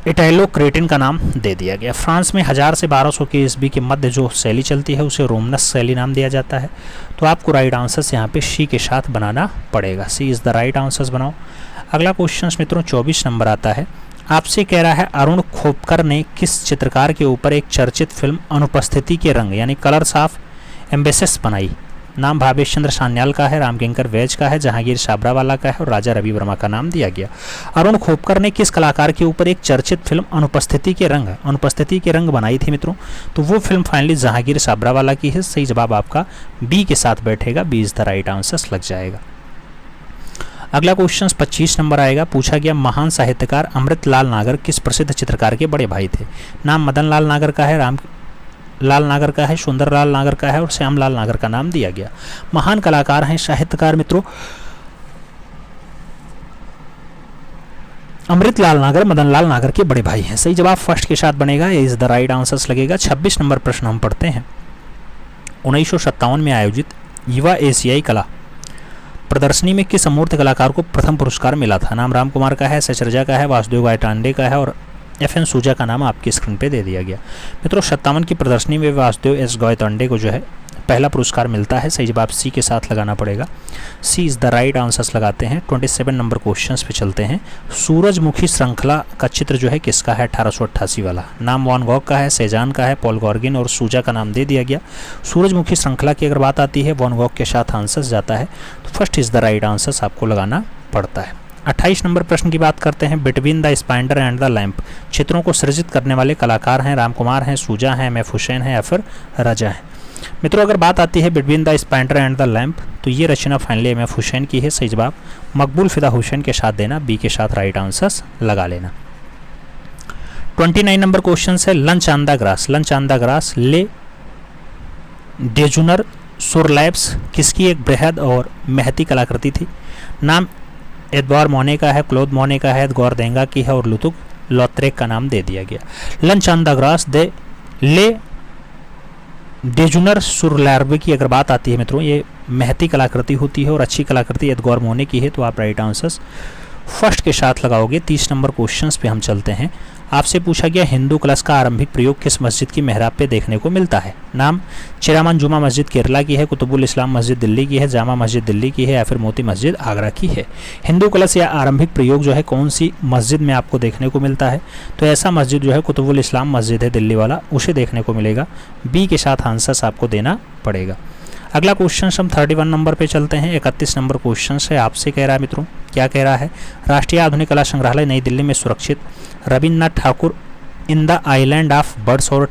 इटैलो क्रेटिन का नाम दे दिया गया। फ्रांस में 1000 से 1200 के ईस्वी के मध्य जो शैली चलती है उसे रोमनस शैली नाम दिया जाता है। तो आपको राइट आंसर्स यहाँ पे सी के साथ बनाना पड़ेगा। सी इज द राइट आंसर्स बनाओ। अगला क्वेश्चन मित्रों 24 नंबर आता है। आपसे कह रहा है अरुण खोपकर ने किस चित्रकार के ऊपर एक चर्चित फिल्म अनुपस्थिति के रंग यानी कलर्स ऑफ एम्बेसेस बनाई। नाम भावेश चंद्र सान्याल का है, रामकिंकर वैज का है, जहांगीर छाबरावाला का है और राजा रवि वर्मा का नाम दिया गया। अरुण खोपकर ने किस कलाकार के ऊपर एक चर्चित फिल्म अनुपस्थिति के रंग बनाई थी मित्रों, तो वो फिल्म फाइनली जहांगीर छाबरावाला की है। सही जवाब आपका बी के साथ बैठेगा। B is the right answers लग जाएगा। अगला क्वेश्चन 25 नंबर आएगा। पूछा गया महान साहित्यकार अमृत लाल नागर किस प्रसिद्ध चित्रकार के बड़े भाई थे। नाम मदन लाल नागर का है, राम लाल नागर का है, सुंदर लाल नागर का है और श्याम लाल नागर का नाम दिया गया। महान कलाकार हैं साहित्यकार मित्रों अमृत लाल नागर मदन लाल नागर के बड़े भाई हैं। सही जवाब फर्स्ट के साथ बनेगा। ये इज द राइट आंसर्स लगेगा। 26 नंबर प्रश्न हम पढ़ते हैं। 1957 में आयोजित युवा एशियाई कला प्रदर्शनी में किस अमूर्त कलाकार को प्रथम पुरस्कार मिला था। नाम राम कुमार का है, एस.एच. रजा का है, वासुदेव गायतांडे का है और एफ.एन. सूजा का नाम आपकी स्क्रीन पे दे दिया गया। मित्रों 57 की प्रदर्शनी में वासुदेव एस. गायतांडे को जो है पहला पुरस्कार मिलता है। सही जवाब सी के साथ लगाना पड़ेगा। सी इज द राइट आंसर्स लगाते हैं। 27 नंबर क्वेश्चंस पे चलते हैं। सूरजमुखी श्रृंखला का चित्र जो है किसका है 1888 वाला। नाम वैन गॉग का है, सेजान का है, पॉल गॉर्गिन और सूजा का नाम दे दिया गया। सूरजमुखी श्रृंखला की अगर बात आती है वैन गॉग के साथ आंसर्स जाता है, तो first is the right answers आपको लगाना पड़ता है। 28 नंबर प्रश्न की बात करते हैं। Between the spider and the lamp चित्रों को सृजित करने वाले कलाकार हैं राम कुमार हैं, सूजा हैं, एम.एफ. हुसैन हैं या फिर रजा हैं। मित्रों अगर बात आती है between the spider and the lamp तो ये रचना फाइनली एम.एफ. हुसैन की है। सही जवाब मकबूल फिदा हुसैन के साथ देना। बी के साथ राइट आंसर्स लगा लेना। 29 नंबर क्वेश्चन है। Lunch on the grass, lunch on the grass ले डेजुनर सोरलैब्स किसकी एक बृहद और महती कलाकृति थी। नाम एडवार मोने का है, क्लोद मोने का है, गौर देंगा की है और लुतुक लॉत्रेक का नाम दे दिया गया। लंच ऑन द ग्रास दे ले डेजुनर सुरलैर्वे की अगर बात आती है मित्रों, ये महती कलाकृति होती है और अच्छी कलाकृति यदगौर मोने की है, तो आप राइट आंसर्स फर्स्ट के साथ लगाओगे। 30 नंबर क्वेश्चंस पे हम चलते हैं। आपसे पूछा गया हिंदू कलश का आरंभिक प्रयोग किस मस्जिद की मेहराब पे देखने को मिलता है। नाम चिरामन जुमा मस्जिद केरला की है, कुतुबुल इस्लाम मस्जिद दिल्ली की है, जामा मस्जिद दिल्ली की है या फिर मोती मस्जिद आगरा की है। हिंदू कलश या आरंभिक प्रयोग जो है कौन सी मस्जिद में आपको देखने को मिलता है, तो ऐसा मस्जिद जो है कुतुबुल इस्लाम मस्जिद है दिल्ली वाला, उसे देखने को मिलेगा। बी के साथ आंसर्स आपको देना पड़ेगा। अगला क्वेश्चन हम 31 नंबर पे चलते हैं। 31 नंबर क्वेश्चन है, आपसे कह रहा है मित्रों, क्या कह रहा है, राष्ट्रीय आधुनिक कला संग्रहालय नई दिल्ली में सुरक्षित Rabindranath Thakur in the island of birds और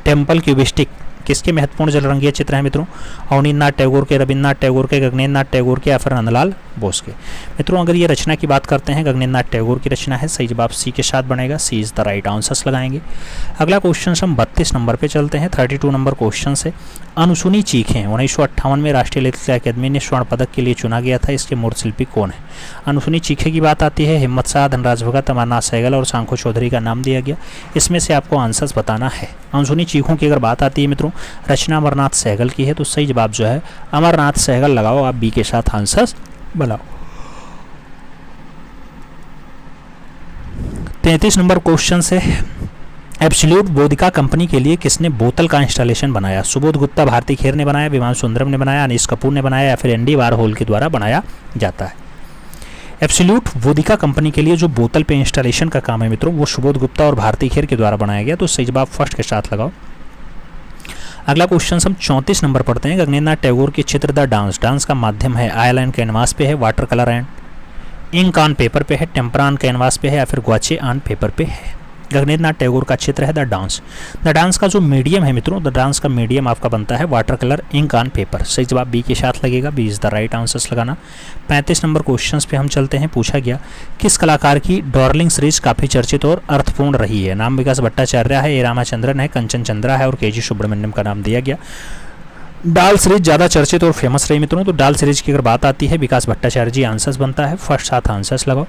टेम्पल क्यूबिस्टिक किसके महत्वपूर्ण जलरंगीय चित्र हैं मित्रों। अवनीन्द्रनाथ टैगोर के, रविन्द्रनाथ टैगोर के, गगनेन्द्रनाथ टैगोर के या फिर नंदलाल बोस के। मित्रों अगर ये रचना की बात करते हैं, गगनेन्द्रनाथ टैगोर की रचना है। सही जवाब सी के साथ बनेगा, सी इज द राइट आंसर्स लगाएंगे। अगला क्वेश्चन हम 32 नंबर पे चलते हैं। 32 नंबर क्वेश्चन से, अनसुनी चीखें 1958 में राष्ट्रीय ललित अकादमी ने स्वर्ण पदक के लिए चुना गया था, इसके मूर्त शिल्पी कौन है। अनसुनी चीखे की बात आती है, हिम्मत शाह, धनराज भगत, अमरनाथ सहगल और सांखो चौधरी का नाम दिया गया। इसमें से आपको आंसर्स बताना है। अनसुनी चीखों की अगर बात आती है मित्रों, रचना अमरनाथ सहगल की है, तो सही जवाब जो है अमरनाथ सहगल लगाओ। आप बी के साथ आंसर्स बनाओ। 33 नंबर क्वेश्चन से, एब्सोल्यूट वोदिका कंपनी के लिए किसने बोतल का इंस्टॉलेशन बनाया। सुबोध गुप्ता, भारती खेर ने बनाया, विमान सुंदरम ने बनाया, अनीश कपूर ने बनाया या फिर एंडी वारहोल के द्वारा बनाया जाता है। एब्सोल्यूट वोदिका कंपनी के लिए जो बोतल पे इंस्टॉलेशन का काम है मित्रों, वो सुबोध गुप्ता और भारती खेर के द्वारा बनाया गया, तो सही जवाब फर्स्ट के साथ लगाओ। अगला क्वेश्चन हम 34 नंबर पढ़ते हैं। गगनेन्द्रनाथ टैगोर के चित्र द डांस, डांस का माध्यम है आयल एंड कैनवास पे है, water colour and ink on paper पे है, टेम्परा ऑन कैनवास पे है या फिर ग्वाचे ऑन पेपर पे है। गगनेन्द्रनाथ टैगोर का चित्र है द डांस। द डांस का जो मीडियम है मित्रों, द डांस का मीडियम आपका बनता है water colour ink on paper. सही जवाब बी के साथ लगेगा, B is the right answers लगाना। 35 नंबर क्वेश्चंस पे हम चलते हैं। पूछा गया किस कलाकार की डार्लिंग सीरीज काफ़ी चर्चित और अर्थपूर्ण रही है। नाम विकास भट्टाचार्य है, ए रामाचंद्रन है, कंचन चंद्रा है और के जी सुब्रमण्यम का नाम दिया गया। डाल सीरीज ज़्यादा चर्चित और फेमस रही मित्रों, तो डाल सीरीज की अगर बात आती है विकास भट्टाचार्य जी आंसर्स बनता है। फर्स्ट साथ आंसर्स लगाओ।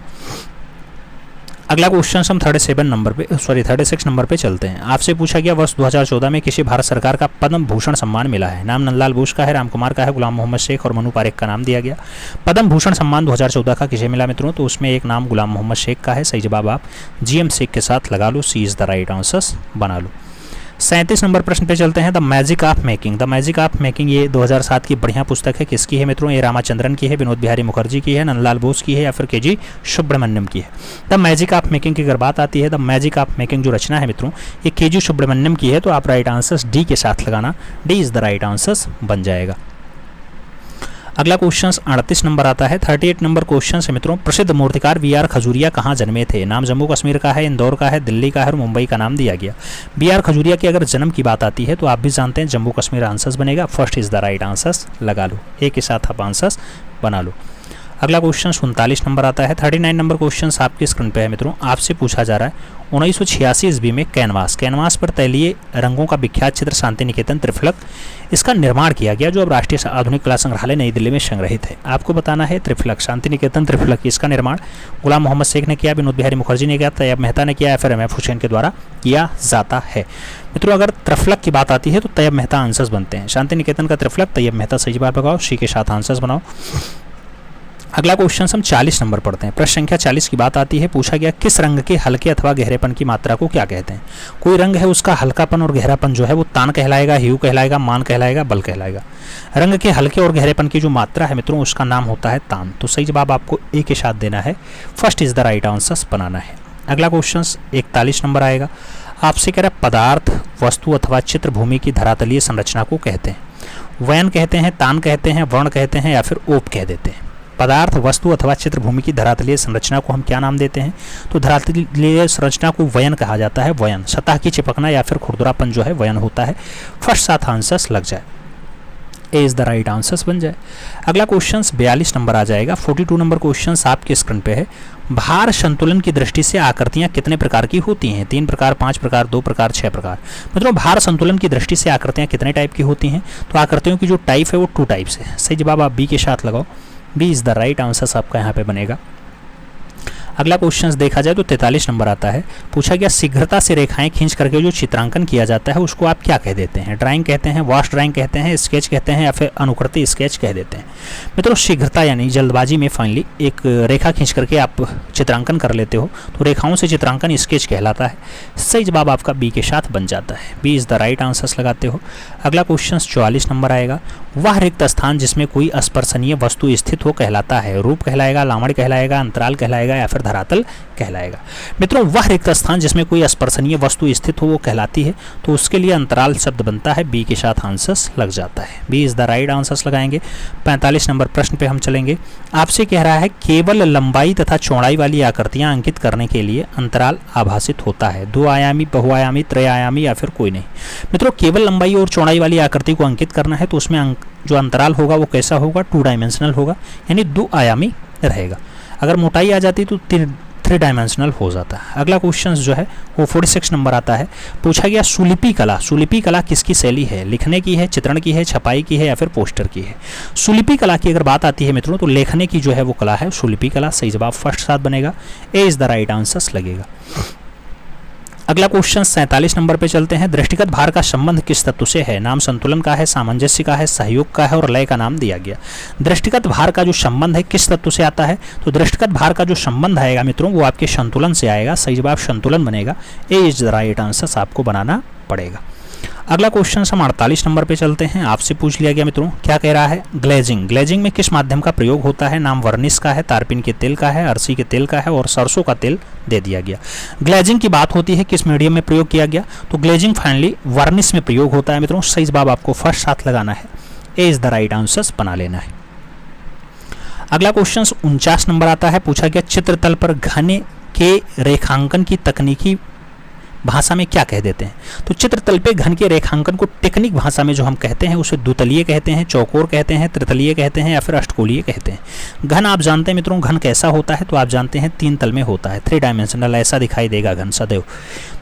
अगला क्वेश्चन हम 36 नंबर पे चलते हैं। आपसे पूछा गया वर्ष 2014 में किसी भारत सरकार का पद्म भूषण सम्मान मिला है। नाम नंदलाल बोस का है, राम कुमार का है, गुलाम मोहम्मद शेख और मनु पारेख का नाम दिया गया। पद्म भूषण सम्मान 2014 का किसे मिला मित्रों, तो उसमें एक नाम गुलाम मोहम्मद शेख का है। सही जवाब आप GM शेख के साथ लगा लो, सी इज द राइट आंसर्स बना लो। 37 नंबर प्रश्न पे चलते हैं। The magic of making, the magic of making ये 2007 की बढ़िया पुस्तक है। किसकी है मित्रों, ये रामाचंद्रन की है, विनोद बिहारी मुखर्जी की है, नंदलाल बोस की है या फिर KG सुब्रमण्यम की है। द मैजिक ऑफ मेकिंग की अगर बात आती है, द मैजिक ऑफ मेकिंग जो रचना है मित्रों, ये KG सुब्रमण्यम की है, तो आप राइट आंसर्स डी के साथ लगाना, D is the right answers बन जाएगा। अगला क्वेश्चन 38 नंबर आता है। 38 नंबर क्वेश्चन है मित्रों, प्रसिद्ध मूर्तिकार BR खजूरिया कहाँ जन्मे थे। नाम जम्मू कश्मीर का है, इंदौर का है, दिल्ली का है और मुंबई का नाम दिया गया। BR खजूरिया की अगर जन्म की बात आती है तो आप भी जानते हैं जम्मू कश्मीर आंसर्स बनेगा। First is the right answers लगा लो, ए के साथ आप आंसर्स बना लो। अगला क्वेश्चन 39 नंबर आता है। 39 नंबर क्वेश्चन आपके स्क्रीन पे है मित्रों। आपसे पूछा जा रहा है 1986 ईस्वी में कैनवास पर तैलीय रंगों का विख्यात चित्र शांति निकेतन त्रिफलक, इसका निर्माण किया गया जो अब राष्ट्रीय आधुनिक कला संग्रहालय नई दिल्ली में संग्रहित है। आपको बताना है त्रिफलक, शांति निकेतन त्रिफलक, इसका निर्माण गुलाम मोहम्मद शेख ने किया, विनोद बिहारी मुखर्जी ने किया, तैयब मेहता ने किया या फिर MF हुसैन के द्वारा किया जाता है। मित्रों अगर त्रिफलक की बात आती है तो तैयब मेहता आंसर्स बनते हैं। शांति निकेतन का त्रिफलक, तैयब मेहता सही जवाब लगाओ, सी के साथ आंसर्स बनाओ। अगला क्वेश्चन हम 40 नंबर पढ़ते हैं। प्रश्न संख्या 40 की बात आती है। पूछा गया किस रंग के हल्के अथवा गहरेपन की मात्रा को क्या कहते हैं। कोई रंग है उसका हल्कापन और गहरापन जो है वो तान कहलाएगा, ह्यू कहलाएगा, मान कहलाएगा, बल कहलाएगा। रंग के हल्के और गहरेपन की जो मात्रा है मित्रों उसका नाम होता है तान। तो सही जवाब आपको ए के साथ देना है, first is the right answers बनाना है। अगला क्वेश्चन 41 नंबर आएगा। आपसे कह रहा है पदार्थ, वस्तु अथवा चित्र भूमि की धरातलीय संरचना को कहते हैं। वयन कहते हैं, तान कहते हैं, वर्ण कहते हैं या फिर ओप कह देते हैं। पदार्थ, वस्तु अथवा चित्र भूमि की धरातलीय संरचना को हम क्या नाम देते हैं, तो धरातलीय संरचना को वयन कहा जाता है। वयन सतह की चिपकना या फिर खुरदरापन जो है वयन होता है। फर्स्ट साथ आंसर्स लग जाए, ए इज द राइट आंसर्स बन जाए। अगला क्वेश्चन 42 नंबर आ जाएगा। 42 नंबर क्वेश्चन आपके स्क्रीन पे है। भार संतुलन की दृष्टि से आकृतियां कितने प्रकार की होती हैं। 3 प्रकार, 5 प्रकार, 2 प्रकार, 6 प्रकार। मतलब भार संतुलन की दृष्टि से आकृतियां कितने टाइप की होती हैं, तो आकृतियों की जो टाइप है वो 2 टाइप्स है। सही जवाब आप बी के साथ लगाओ, B is the right answers आपका यहाँ पे बनेगा। अगला क्वेश्चन देखा जाए तो 43 नंबर आता है। पूछा गया शीघ्रता से रेखाएं खींच करके जो चित्रांकन किया जाता है उसको आप क्या कह देते हैं? ड्राइंग कहते हैं, वॉश ड्राइंग कहते हैं, स्केच कहते हैं या फिर अनुकृति स्केच कह देते हैं। मित्रों शीघ्रता यानी जल्दबाजी में फाइनली एक रेखा खींच करके आप चित्रांकन कर लेते हो तो रेखाओं से चित्रांकन स्केच कहलाता है। सही जवाब आपका बी के साथ बन जाता है। B is the right answers लगाते हो। अगला क्वेश्चन 44 नंबर आएगा। वह रिक्त स्थान जिसमें कोई स्पर्शनीय वस्तु स्थित हो कहलाता है? रूप कहलाएगा, लावण्य कहलाएगा, अंतराल कहलाएगा या फिर धरातल कहलाएगा? मित्रों वह रिक्त स्थान जिसमें कोई स्पर्शनीय वस्तु स्थित हो वो कहलाती है, तो उसके लिए अंतराल शब्द बनता है। बी के साथ आंसर्स लग जाता है। B is the right answers लगाएंगे। 45 नंबर प्रश्न पे हम चलेंगे। आपसे कह रहा है केवल लंबाई तथा चौड़ाई वाली आकृतियां अंकित करने के लिए अंतराल आभासित होता है? 2 आयामी, बहुआयामी, त्रयायामी या फिर कोई नहीं? मित्रों केवल लंबाई और चौड़ाई वाली आकृति को अंकित करना है तो उसमें जो अंतराल होगा वो कैसा होगा? 2 डायमेंशनल होगा, यानी 2 आयामी रहेगा। अगर मोटाई आ जाती तो 3 डायमेंशनल हो जाता है। अगला क्वेश्चन जो है वो 46 नंबर आता है। पूछा गया सुलिपि कला। सुलिपि कला किसकी शैली है? लिखने की है, चित्रण की है, छपाई की है या फिर पोस्टर की है? सुलिपि कला की अगर बात आती है मित्रों तो लेखने की जो है वो कला है सुलिपि कला। सही जवाब फर्स्ट साथ बनेगा। ए इज द राइट आंसर्स लगेगा। अगला क्वेश्चन 47 नंबर पे चलते हैं। दृष्टिगत भार का संबंध किस तत्व से है? नाम संतुलन का है, सामंजस्य का है, सहयोग का है और लय का नाम दिया गया। दृष्टिगत भार का जो संबंध है किस तत्व से आता है? तो दृष्टिगत भार का जो संबंध आएगा मित्रों वो आपके संतुलन से आएगा। सही जवाब संतुलन बनेगा। ए इज द राइट आंसर आपको बनाना पड़ेगा। अगला क्वेश्चन हम 48 नंबर पे चलते हैं। आपसे पूछ लिया गया मित्रों, क्या कह रहा है? ग्लेजिंग। ग्लेजिंग में किस माध्यम का प्रयोग होता है? नाम वर्निश का है, तारपीन के तेल का है, अरसी के तेल का है और सरसों का तेल दे दिया गया। ग्लेजिंग की बात होती है किस मीडियम में प्रयोग किया गया? तो ग्लेजिंग फाइनली वर्निश में प्रयोग होता है मित्रों। सही जवाब आपको फर्स्ट साथ लगाना है। ए इज द राइट आंसर्स बना लेना है। अगला क्वेश्चन 49 नंबर आता है। पूछा गया चित्रतल पर घन के रेखांकन की तकनीकी भाषा में क्या कह देते हैं? तो चित्रतल पे घन के रेखांकन को टेक्निक भाषा में जो हम कहते हैं उसे द्वितलीय कहते हैं, चौकोर कहते हैं, त्रितलीय कहते हैं या फिर अष्टकोलीय कहते हैं। घन आप जानते हैं मित्रों घन कैसा होता है? तो आप जानते हैं 3 तल में होता है, 3 डायमेंशनल ऐसा दिखाई देगा घन सदैव।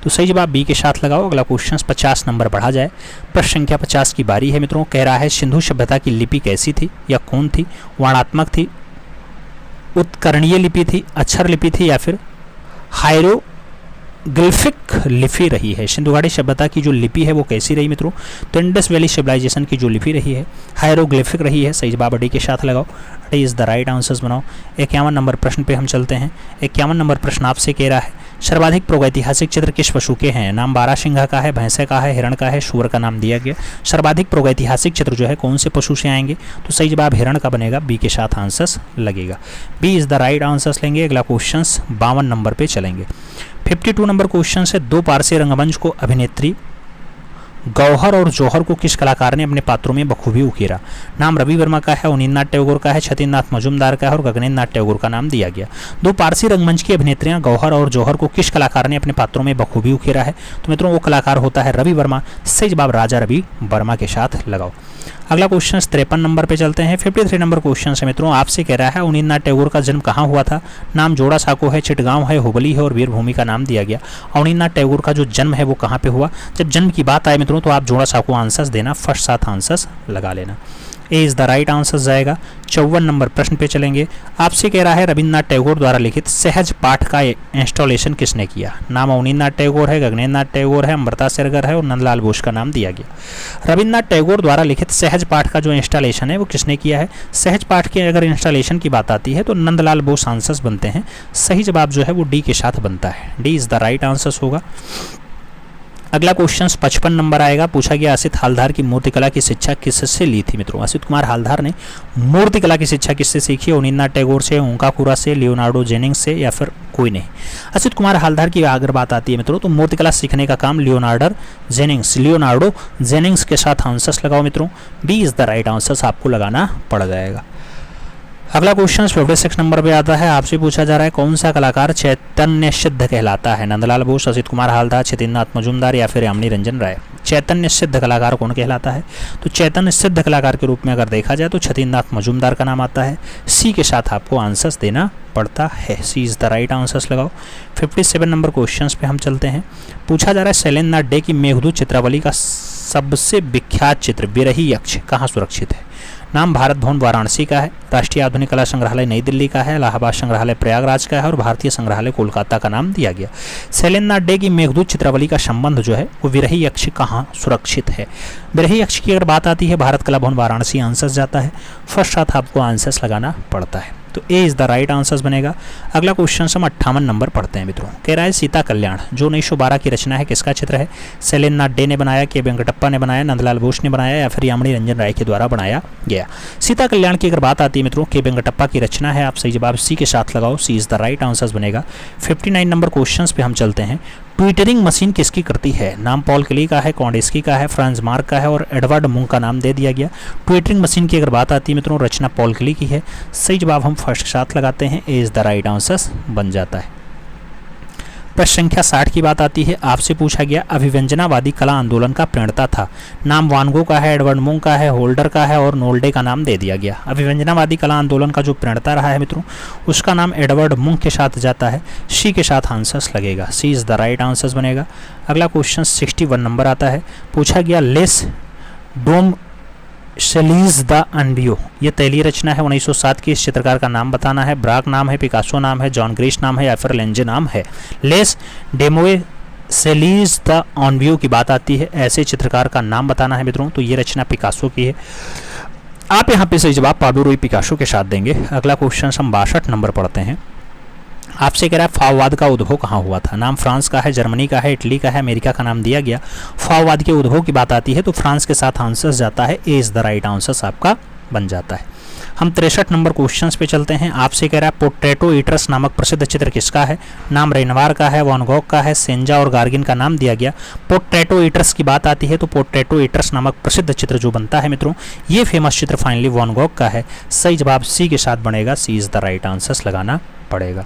तो सही जवाब बी के साथ लगाओ। अगला क्वेश्चन 50 नंबर बढ़ा जाए। प्रश्न संख्या 50 की बारी है मित्रों। कह रहा है सिंधु सभ्यता की लिपि कैसी थी या कौन थी? वर्णात्मक थी, उत्करणीय लिपि थी, अक्षर लिपि थी या फिर हायरो ग्लिफिक लिपि रही है? सिंधु घाटी सभ्यता की जो लिपि है वो कैसी रही मित्रों? तो इंडस वैली सिविलाइजेशन की जो लिपि रही है हायरोग्लिफिक रही है। सही जवाब डी के साथ लगाओ। D is the right answers बनाओ। 51 नंबर प्रश्न पे हम चलते हैं। 51 नंबर प्रश्न आपसे कह रहा है सर्वाधिक प्रागैतिहासिक चित्र किस पशु के हैं? नाम बारहसिंघा का है, भैंसे का है, हिरण का है, सूअर का नाम दिया गया। सर्वाधिक प्रागैतिहासिक चित्र जो है कौन से पशु से आएंगे? तो सही जवाब हिरण का बनेगा। बी के साथ आंसर्स लगेगा। B is the right answers लेंगे। अगला क्वेश्चन 52 नंबर पे चलेंगे। 52 नंबर क्वेश्चन से 2 पारसी रंगमंच को अभिनेत्री गौहर और जौहर को किस कलाकार ने अपने पात्रों में बखूबी उकेरा? नाम रवि वर्मा का है, अवनींद्रनाथ टैगोर का है, छतीन्द्रनाथ मजूमदार का है और गगनेन्द्रनाथ टैगोर का नाम दिया गया। 2 पारसी रंगमंच की अभिनेत्रियां गौहर और जौहर को किस कलाकार ने अपने पात्रों में बखूबी उकेरा है? तो मित्रों वो कलाकार होता है रवि वर्मा। सही जवाब राजा रवि वर्मा के साथ लगाओ। अगला क्वेश्चन 53 नंबर पे चलते हैं। 53 नंबर क्वेश्चन से मित्रों आपसे कह रहा है अवनींद्रनाथ टैगोर का जन्म कहाँ हुआ था? नाम जोड़ा साको है, चिटगांव है, हुबली है और वीरभूमि का नाम दिया गया। अवनींद्रनाथ टैगोर का जो जन्म है वो कहाँ पे हुआ? जब जन्म की बात आए मित्रों तो आप जोड़ा साको आंसर्स देना, फर्स्ट साथ आंसर्स लगा लेना। ए इज द राइट आंसर जाएगा। 54 नंबर प्रश्न पे चलेंगे। आपसे कह रहा है रविन्द्रनाथ टैगोर द्वारा लिखित सहज पाठ का इंस्टॉलेशन किसने किया? नाम अवनींद्रनाथ टैगोर है, गगनेन्द्रनाथ टैगोर है, अमृता सिरगर है और नंदलाल बोस का नाम दिया गया। रविन्द्रनाथ टैगोर द्वारा लिखित सहज पाठ का जो इंस्टॉलेशन है वो किसने किया है? सहज पाठ के अगर इंस्टॉलेशन की बात आती है तो नंदलाल बोस आंसर्स बनते हैं। सही जवाब जो है वो डी के साथ बनता है। D is the right answers होगा। अगला क्वेश्चन 55 नंबर आएगा। पूछा गया असित हालधार की मूर्तिकला की शिक्षा किससे ली थी मित्रों? असित कुमार हालधार ने मूर्तिकला की शिक्षा किससे सीखी? अवनींद्रनाथ टैगोर से, ओंकाकुरा से, लियोनार्डो जेनिंग्स से या फिर कोई नहीं? असित कुमार हालधार की अगर बात आती है मित्रों तो मूर्तिकला सीखने का काम लियोनार्डो जेनिंग्स के साथ आंसर्स लगाओ मित्रों। B is the right answers आपको लगाना पड़ जाएगा। अगला क्वेश्चन 56 नंबर पे आता है। आपसे पूछा जा रहा है कौन सा कलाकार चैतन्य सिद्ध कहलाता है? नंदलाल बोस, असित कुमार हालधार, छतीन्द्रनाथ मजूमदार या फिर यामिनी रंजन राय? चैतन्य सिद्ध कलाकार कौन कहलाता है? तो चैतन्य सिद्ध कलाकार के रूप में अगर देखा जाए तो छतीन्द्रनाथ मजूमदार का नाम आता है। सी के साथ आपको आंसर्स देना पड़ता है। सी इज द राइट आंसर्स लगाओ। 57 नंबर क्वेश्चन पे हम चलते हैं। पूछा जा रहा है शैलेंद्रनाथ डे की मेघदूत चित्रावली का सबसे विख्यात चित्र विरही यक्ष कहाँ सुरक्षित है? नाम भारत भवन वाराणसी का है, राष्ट्रीय आधुनिक कला संग्रहालय नई दिल्ली का है, इलाहाबाद संग्रहालय प्रयागराज का है और भारतीय संग्रहालय कोलकाता का नाम दिया गया। शैलेंद्रनाथ डे की मेघदूत चित्रावली का संबंध जो है वो विरही यक्ष कहाँ सुरक्षित है। विरही यक्ष की अगर बात आती है भारत कला भवन वाराणसी आंसर्स जाता है, फर्स्ट साथ आपको आंसर्स लगाना पड़ता है, तो ए इज द राइट आंसर्स बनेगा। अगला क्वेश्चन हम 58 नंबर पढ़ते हैं मित्रों। कह रहा है सीता कल्याण जो 1912 की रचना है किसका चित्र है। शैलेंद्रनाथ डे ने बनाया, के वेंकटप्पा ने बनाया, नंदलाल बोस ने बनाया या फिर यामिनी रंजन राय के द्वारा बनाया गया। सीता कल्याण की अगर बात आती है मित्रों, के वेंकटप्पा की रचना है। आप सही जवाब सी के साथ लगाओ, सी इज द राइट आंसर्स बनेगा। 59 नंबर क्वेश्चन पे हम चलते हैं। ट्विटरिंग मशीन किसकी कृति है। नाम पॉल क्ली का है, कॉन्डेस्की का है, फ्रांस मार्क का है और एडवर्ड मुंग का नाम दे दिया गया। ट्विटरिंग मशीन की अगर बात आती है मित्रों, रचना पॉल क्ली की है। सही जवाब हम फर्स्ट के साथ लगाते हैं, ए इज द राइट आंसर्स बन जाता है। प्रश्न संख्या 60 की बात आती है। आपसे पूछा गया अभिव्यंजनावादी कला आंदोलन का प्रणेता था। नाम वान गो का है, एडवर्ड मुंग का है, होल्डर का है और नोल्डे का नाम दे दिया गया। अभिव्यंजनावादी कला आंदोलन का जो प्रणेता रहा है मित्रों, उसका नाम एडवर्ड मुंग के साथ जाता है। सी के साथ आंसर्स लगेगा, सी इज द राइट आंसर्स बनेगा। अगला क्वेश्चन 61 नंबर आता है। पूछा गया लेस डोम शलीज द अनबियो, ये पहली रचना है 1907 की। इस चित्रकार का नाम बताना है। ब्राक नाम है, पिकासो नाम है, जॉन ग्रीश नाम है या फिर लेंजे नाम है। लेस डेमोए सेलीज द ऑनबियो की बात आती है, ऐसे चित्रकार का नाम बताना है मित्रों, तो ये रचना पिकासो की है। आप यहाँ पे सही जवाब पाब्लो रूई पिकासो के साथ देंगे। अगला क्वेश्चन हम 62 नंबर पढ़ते हैं। आपसे कह रहा है फाववाद का उद्भव कहाँ हुआ था। नाम फ्रांस का है, जर्मनी का है, इटली का है, अमेरिका का नाम दिया गया। फाववाद के उद्भव की बात आती है तो फ्रांस के साथ आंसर्स जाता है, ए इज द राइट आंसर्स आपका बन जाता है। हम 63 नंबर क्वेश्चंस पे चलते हैं। आपसे कह रहा है पोर्ट्रेटो ईटर्स नामक प्रसिद्ध चित्र किसका है। नाम रेनवार का है, वैन गॉग का है, सेंजा और गार्गिन का नाम दिया गया। पोर्ट्रेटो ईटर्स की बात आती है तो पोर्ट्रेटो ईटर्स नामक प्रसिद्ध चित्र जो बनता है मित्रों, ये फेमस चित्र फाइनली वैन गॉग का है। सही जवाब सी के साथ बनेगा, सी इज द राइट आंसर्स लगाना पड़ेगा।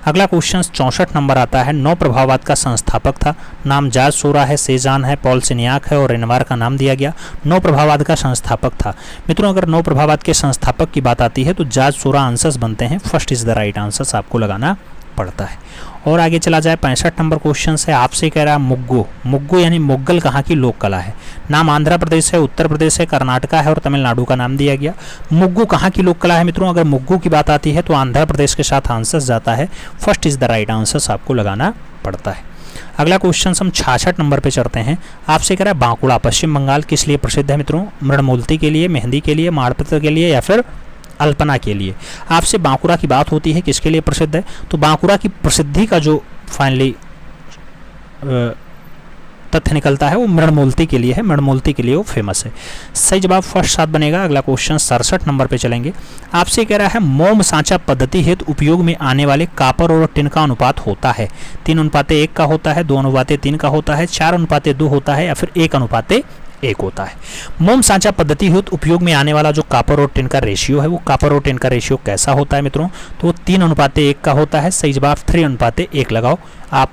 अगला क्वेश्चन 64 नंबर आता है। नौ प्रभाववाद का संस्थापक था। नाम जाज सोरा है, सेजान है, पॉल सिनियाक है और रेनवार का नाम दिया गया। नौ प्रभाववाद का संस्थापक था मित्रों। अगर नौ प्रभाववाद के संस्थापक की बात आती है तो जाज सोरा आंसर्स बनते हैं, first is the right answers आपको लगाना पड़ता है। और आगे चला जाए 65 नंबर क्वेश्चन है। आपसे कह रहा है मुग्गो, मुग्गो यानी मुग्गल कहाँ की लोक कला है। नाम आंध्र प्रदेश है, उत्तर प्रदेश है, कर्नाटका है और तमिलनाडु का नाम दिया गया। मुग्गो कहाँ की लोक कला है मित्रों। अगर मुग्गो की बात आती है तो आंध्र प्रदेश के साथ आंसर्स जाता है, first is the right answers आपको लगाना पड़ता है। अगला क्वेश्चन हम 66 नंबर पे चढ़ते हैं। आपसे कह रहा है बांकुड़ा पश्चिम बंगाल किस लिए प्रसिद्ध है मित्रों। मृणमूर्ति के लिए, मेहंदी के लिए, माड़पत्र के लिए या फिर अल्पना के लिए। आपसे बांकुड़ा की बात होती है, किसके लिए प्रसिद्ध है, तो बांकुड़ा की प्रसिद्धि का जो फाइनली तथ्य निकलता है वो मृणमूर्ति के लिए है। मृणमूर्ति के लिए वो फेमस है। सही जवाब फर्स्ट साथ बनेगा। अगला क्वेश्चन 67 नंबर पे चलेंगे। आपसे कह रहा है मोम सांचा पद्धति हेतु उपयोग में आने वाले कापर और टिन का अनुपात होता है। 3:1 का होता है, 2:3 का होता है, 4:2 होता है या फिर 1:1 होता है। मोम सांचा पद्धति हेतु उपयोग में आने वाला जो कापर और टिन का रेशियो है, वो कापर और टिन का रेशियो कैसा होता है मित्रों, तो 3:1 का होता है। सही जवाब 3:1 लगाओ, आप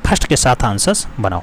फर्स्ट के साथ आंसर्स बनाओ।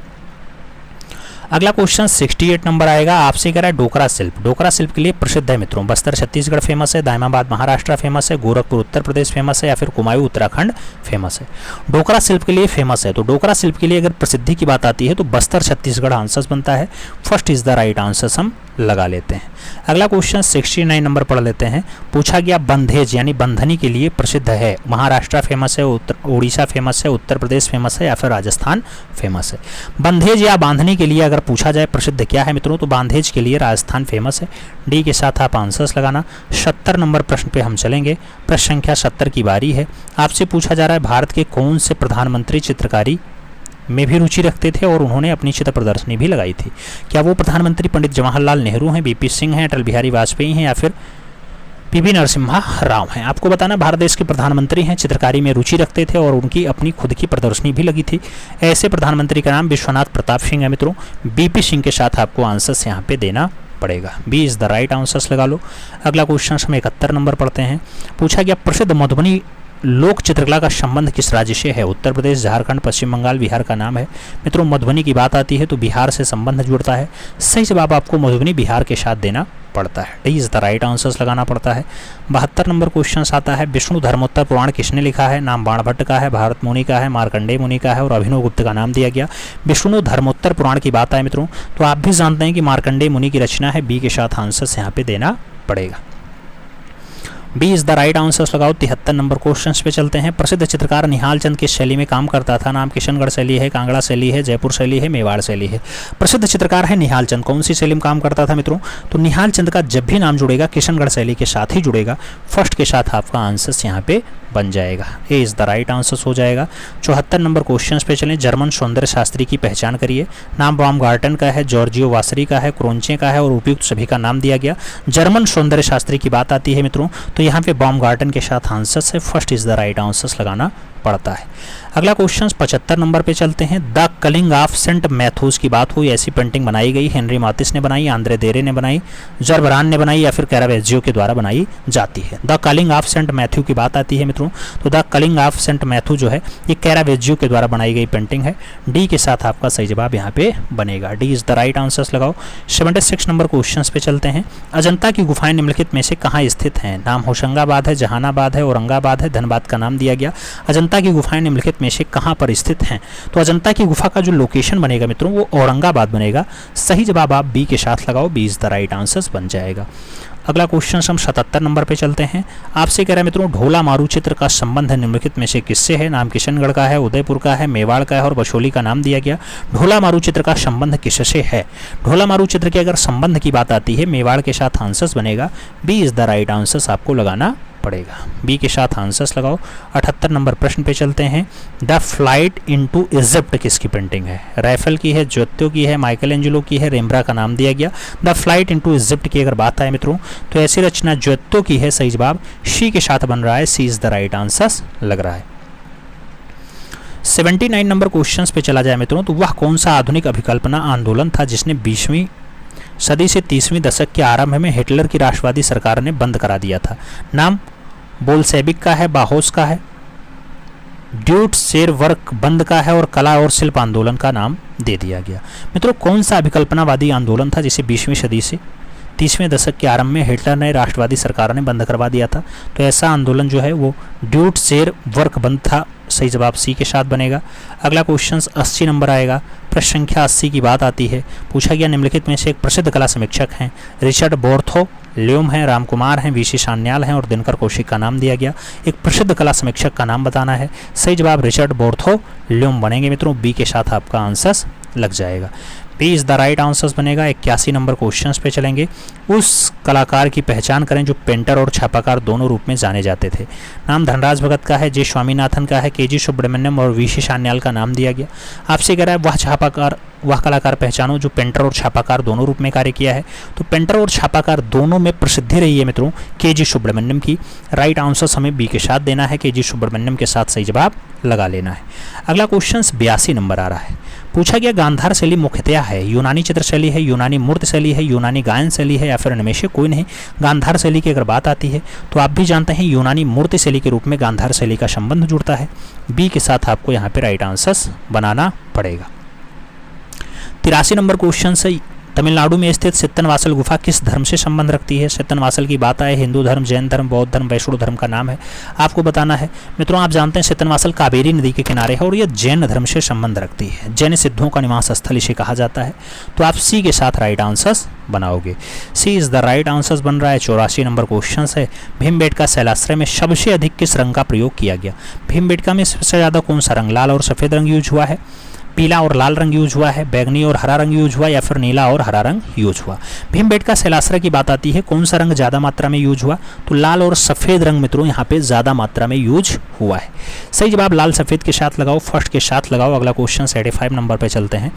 अगला क्वेश्चन 68 नंबर आएगा। आपसे कह रहा है डोकरा शिल्प, डोकरा शिल्प के लिए प्रसिद्ध है मित्रों। बस्तर छत्तीसगढ़ फेमस है, दायमाबाद महाराष्ट्र फेमस है, गोरखपुर उत्तर प्रदेश फेमस है या फिर कुमाऊं उत्तराखंड फेमस है। डोकरा शिल्प के लिए फेमस है, तो डोकरा शिल्प के लिए अगर प्रसिद्धि की बात आती है तो बस्तर छत्तीसगढ़ आंसर्स बनता है, first is the right answers हम लगा लेते हैं। अगला क्वेश्चन 69 नंबर पढ़ लेते हैं। पूछा गया बंधेज यानी बंधनी के लिए प्रसिद्ध है। महाराष्ट्र फेमस है, उड़ीसा फेमस है, उत्तर प्रदेश फेमस है या फिर राजस्थान फेमस है। बंधेज या बांधनी के लिए अगर पूछा जाए प्रसिद्ध क्या है मित्रों, तो बांधेज के लिए राजस्थान फेमस है। डी के साथ आप आंसर्स लगाना। 70 नंबर प्रश्न पे हम चलेंगे। प्रश्न संख्या 70 की बारी है। आपसे पूछा जा रहा है भारत के कौन से प्रधानमंत्री चित्रकारी में भी रुचि रखते थे और उन्होंने अपनी चित्र प्रदर्शनी भी लगाई थी। क्या वो प्रधानमंत्री पंडित जवाहरलाल नेहरू हैं, बीपी सिंह हैं, अटल बिहारी वाजपेयी हैं या फिर पीवी नरसिम्हा राव हैं। आपको बताना भारत देश के प्रधानमंत्री हैं, चित्रकारी में रुचि रखते थे और उनकी अपनी खुद की प्रदर्शनी भी लगी थी। ऐसे प्रधानमंत्री का नाम विश्वनाथ प्रताप सिंह है मित्रों। बीपी सिंह के साथ आपको आंसर्स यहाँ पे देना पड़ेगा, B is the right answers लगा लो। अगला क्वेश्चन हम 71 नंबर पढ़ते हैं। पूछा गया प्रसिद्ध मधुबनी लोक चित्रकला का संबंध किस राज्य से है। उत्तर प्रदेश, झारखंड, पश्चिम बंगाल, बिहार का नाम है मित्रों। मधुबनी की बात आती है तो बिहार से संबंध जुड़ता है। सही जवाब आपको मधुबनी बिहार के साथ देना पड़ता है, D is the right answers लगाना पड़ता है। 72 नंबर क्वेश्चन आता है। विष्णु धर्मोत्तर पुराण किसने लिखा है। नाम बाणभट्ट का है, भारत मुनि का है, मार्कंडेय मुनि का है और अभिनव गुप्त का नाम दिया गया। विष्णु धर्मोत्तर पुराण की बात आए मित्रों तो आप भी जानते हैं कि मार्कंडेय मुनि की रचना है, बी के साथ आंसर्स यहाँ पे देना पड़ेगा। B is the right answers लगाओ। 73 नंबर क्वेश्चन पे चलते हैं। प्रसिद्ध चित्रकार निहाल चंद किस शैली में काम करता था? नाम किशनगढ़ शैली है, कांगड़ा शैली है, जयपुर शैली है, मेवाड़ शैली है। प्रसिद्ध चित्रकार है निहाल चंद। कौन सी शैली में काम करता था मित्रों? तो निहाल चंद का जब भी नाम जुड़ेगा किशनगढ़ शैली के साथ ही जुड़ेगा। फर्स्ट के साथ आपका आंसर्स यहाँ पे बन जाएगा। ए इज द राइट आंसर्स हो जाएगा। 74 नंबर क्वेश्चन पे चलें। जर्मन सौंदर्य शास्त्री की पहचान करिए। नाम बाumgarten का है, जॉर्जियो वासरी का है, क्रोंचे का है और उपयुक्त सभी का नाम दिया गया। जर्मन सौंदर्य शास्त्री की बात आती है मित्रों तो यहाँ पे बाumgarten के साथ आंसर्स है। First is the right answers लगाना पड़ता है। अगला क्वेश्चन 75 नंबर पे चलते हैं। The calling of Saint Matthews की बात हुई, ऐसी पेंटिंग बनाई गई। हेनरी मातिस ने बनाई, आंद्रे देरे ने बनाई, जरबरान ने बनाई या फिर कैरावेजियो के द्वारा बनाई जाती है। The calling of Saint Matthew की बात आती है मित्रों तो the calling of Saint Matthew जो है ये कैरावेजियो के द्वारा बनाई गई पेंटिंग है। डी के साथ आपका सही जवाब यहाँ पे बनेगा। D is the right answers लगाओ। 76 नंबर क्वेश्चन पे चलते हैं। अजंता की गुफाएं निम्नलिखित में से कहाँ स्थित हैं? नाम होशंगाबाद है, जहानाबाद है, औरंगाबाद है, धनबाद का नाम दिया गया। अजंता की गुफाएं निम्नलिखित में से कहाँ पर स्थित हैं? तो अजंता की गुफा का जो लोकेशन बनेगा मित्रों वो औरंगाबाद बनेगा। सही जवाब आप बी के साथ लगाओ। B is the right answers बन जाएगा। अगला क्वेश्चन हम 77 नंबर पे चलते हैं। आपसे कह रहा है मित्रों ढोला मारू चित्र का संबंध निम्नलिखित में से किससे है? नाम किशनगढ़ का है, उदयपुर का है, मेवाड़ का है और बछोली का नाम दिया गया। ढोला मारू चित्र का संबंध किससे है? ढोला मारू चित्र के अगर संबंध की बात आती है मेवाड़ के साथ आंसर्स बनेगा। B is the right answers आपको लगाना पड़ेगा। बी के साथ आंसर्स लगाओ। 78 नंबर प्रश्न पे चलते हैं। द फ्लाइट इनटू इजिप्ट किसकी पेंटिंग है? राइफल की है, ज्योत्यो की है, माइकल एंजेलो की है, रेम्ब्रा का नाम दिया गया। द फ्लाइट इनटू इजिप्ट की अगर बात आए मित्रों तो ऐसी रचना ज्योत्यो की है। सही जवाब सी के साथ बन रहा है। सी इज द राइट आंसर्स लग रहा है। 79 नंबर क्वेश्चन पे चला जाए मित्रों तो वह कौन सा आधुनिक अभिकल्पना आंदोलन था जिसने 20वीं सदी से 30वीं दशक के आरंभ में हिटलर की राष्ट्रवादी सरकार ने बंद करा दिया था? नाम बोल्शेविक का है, बाहोस का है, ड्यूट शेर वर्क बंद का है और कला और शिल्प आंदोलन का नाम दे दिया गया। मित्रों कौन सा अभिकल्पनावादी आंदोलन था जिसे 20वीं सदी से 30वें दशक के आरंभ में हिटलर ने राष्ट्रवादी सरकार ने बंद करवा दिया था? तो ऐसा आंदोलन जो है वो ड्यूट शेर वर्क बंद था। सही जवाब सी के साथ बनेगा। अगला क्वेश्चन 80 नंबर आएगा। प्रश्न संख्या 80 की बात आती है। पूछा गया निम्नलिखित में से एक प्रसिद्ध कला समीक्षक हैं? रिचर्ड बोर्थो ल्यूम हैं, राम कुमार हैं, वीसी सान्याल हैं और दिनकर कौशिक का नाम दिया गया। एक प्रसिद्ध कला समीक्षक का नाम बताना है। सही जवाब रिचर्ड बोर्थो ल्यूम बनेंगे मित्रों। बी के साथ आपका आंसर लग जाएगा। B is the right answers बनेगा। 81 नंबर क्वेश्चंस पे चलेंगे। उस कलाकार की पहचान करें जो पेंटर और छापाकार दोनों रूप में जाने जाते थे। नाम धनराज भगत का है, जे स्वामीनाथन का है, के.जी. सुब्रमण्यम और वीसी सान्याल का नाम दिया गया। आपसे कह रहा है वह कलाकार पहचानो जो पेंटर और छापाकार दोनों रूप में कार्य किया है। तो पेंटर और छापाकार दोनों में प्रसिद्धि रही है मित्रों के.जी. सुब्रमण्यम की। राइट आंसर्स हमें बी के साथ देना है। के.जी. सुब्रमण्यम के साथ सही जवाब लगा लेना है। अगला क्वेश्चन 82 नंबर आ रहा है। पूछा गया गांधार शैली मुख्यतया है यूनानी चित्र शैली है, यूनानी मूर्ति शैली है, यूनानी गायन शैली है या फिर इनमें से कोई नहीं। गांधार शैली की अगर बात आती है तो आप भी जानते हैं यूनानी मूर्ति शैली के रूप में गांधार शैली का संबंध जुड़ता है। बी के साथ आपको यहाँ पे राइट आंसर्स बनाना पड़ेगा। 83 नंबर क्वेश्चन से तमिलनाडु में स्थित सित्तनवासल गुफा किस धर्म से संबंध रखती है? सित्तनवासल की बात आए हिंदू धर्म, जैन धर्म, बौद्ध धर्म, वैष्णव धर्म का नाम है। आपको बताना है मित्रों आप जानते हैं सित्तनवासल कावेरी नदी के किनारे है और यह जैन धर्म से संबंध रखती है। जैन सिद्धों का निवास स्थल इसे कहा जाता है। तो आप सी के साथ राइट आंसर्स बनाओगे। सी इज द राइट आंसर्स बन रहा है। 84 नंबर क्वेश्चन है। भीमबेटका शैलाश्रय में सबसे अधिक किस रंग का प्रयोग किया गया? भीमबेटका में सबसे ज्यादा कौन सा रंग? लाल और सफेद रंग यूज हुआ है, पीला और लाल रंग यूज हुआ है, बैगनी और हरा रंग यूज हुआ या फिर नीला और हरा रंग यूज हुआ? भीमबेटका शैलाश्रय की बात आती है कौन सा रंग ज्यादा मात्रा में यूज हुआ? तो लाल और सफेद रंग मित्रों यहाँ पे ज्यादा मात्रा में यूज हुआ है। सही जवाब लाल सफेद के साथ लगाओ, फर्स्ट के साथ लगाओ। अगला क्वेश्चन 85 नंबर पे चलते हैं।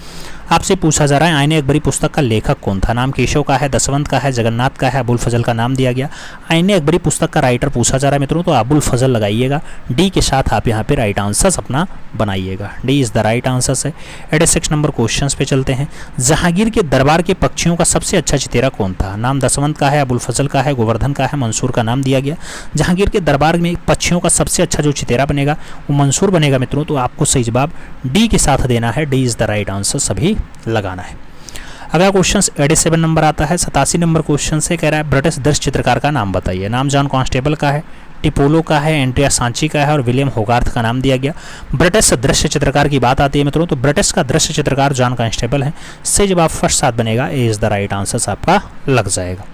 आपसे पूछा जा रहा है आईने अकबरी पुस्तक का लेखक कौन था? नाम केशव का है, दसवंत का है, जगन्नाथ का है, अबुल फजल का नाम दिया गया। आईने अकबरी पुस्तक का राइटर पूछा जा रहा है मित्रों तो अबुल फजल लगाइएगा। डी के साथ आप यहाँ पे राइट आंसर अपना बनाइएगा। D is the right answer है। 86 नंबर क्वेश्चन पे चलते हैं। जहांगीर के दरबार के पक्षियों का सबसे अच्छा चितेरा कौन था? नाम दसवंत का है, अबुल फजल का है, गोवर्धन का है, मंसूर का नाम दिया गया। जहांगीर के दरबार में पक्षियों का सबसे अच्छा जो चितेरा बनेगा वो मंसूर बनेगा मित्रों। तो आपको सही जवाब डी के साथ देना है। D is the right answer सभी लगाना है। अगला क्वेश्चन 87 नंबर आता है। 87 नंबर क्वेश्चन से कह रहा है ब्रिटिश दृश्य चित्रकार का नाम बताइए। नाम जॉन कांस्टेबल का है, टिपोलो का है, एंड्रिया सांची का है और विलियम होगार्थ का नाम दिया गया। ब्रिटिश दृश्य चित्रकार की बात आती है मित्रों तो ब्रिटिश का दृश्य चित्रकार जॉन कांस्टेबल है। सही जवाब फर्स्ट साथ बनेगा। ए इज द राइट आंसर आपका लग जाएगा।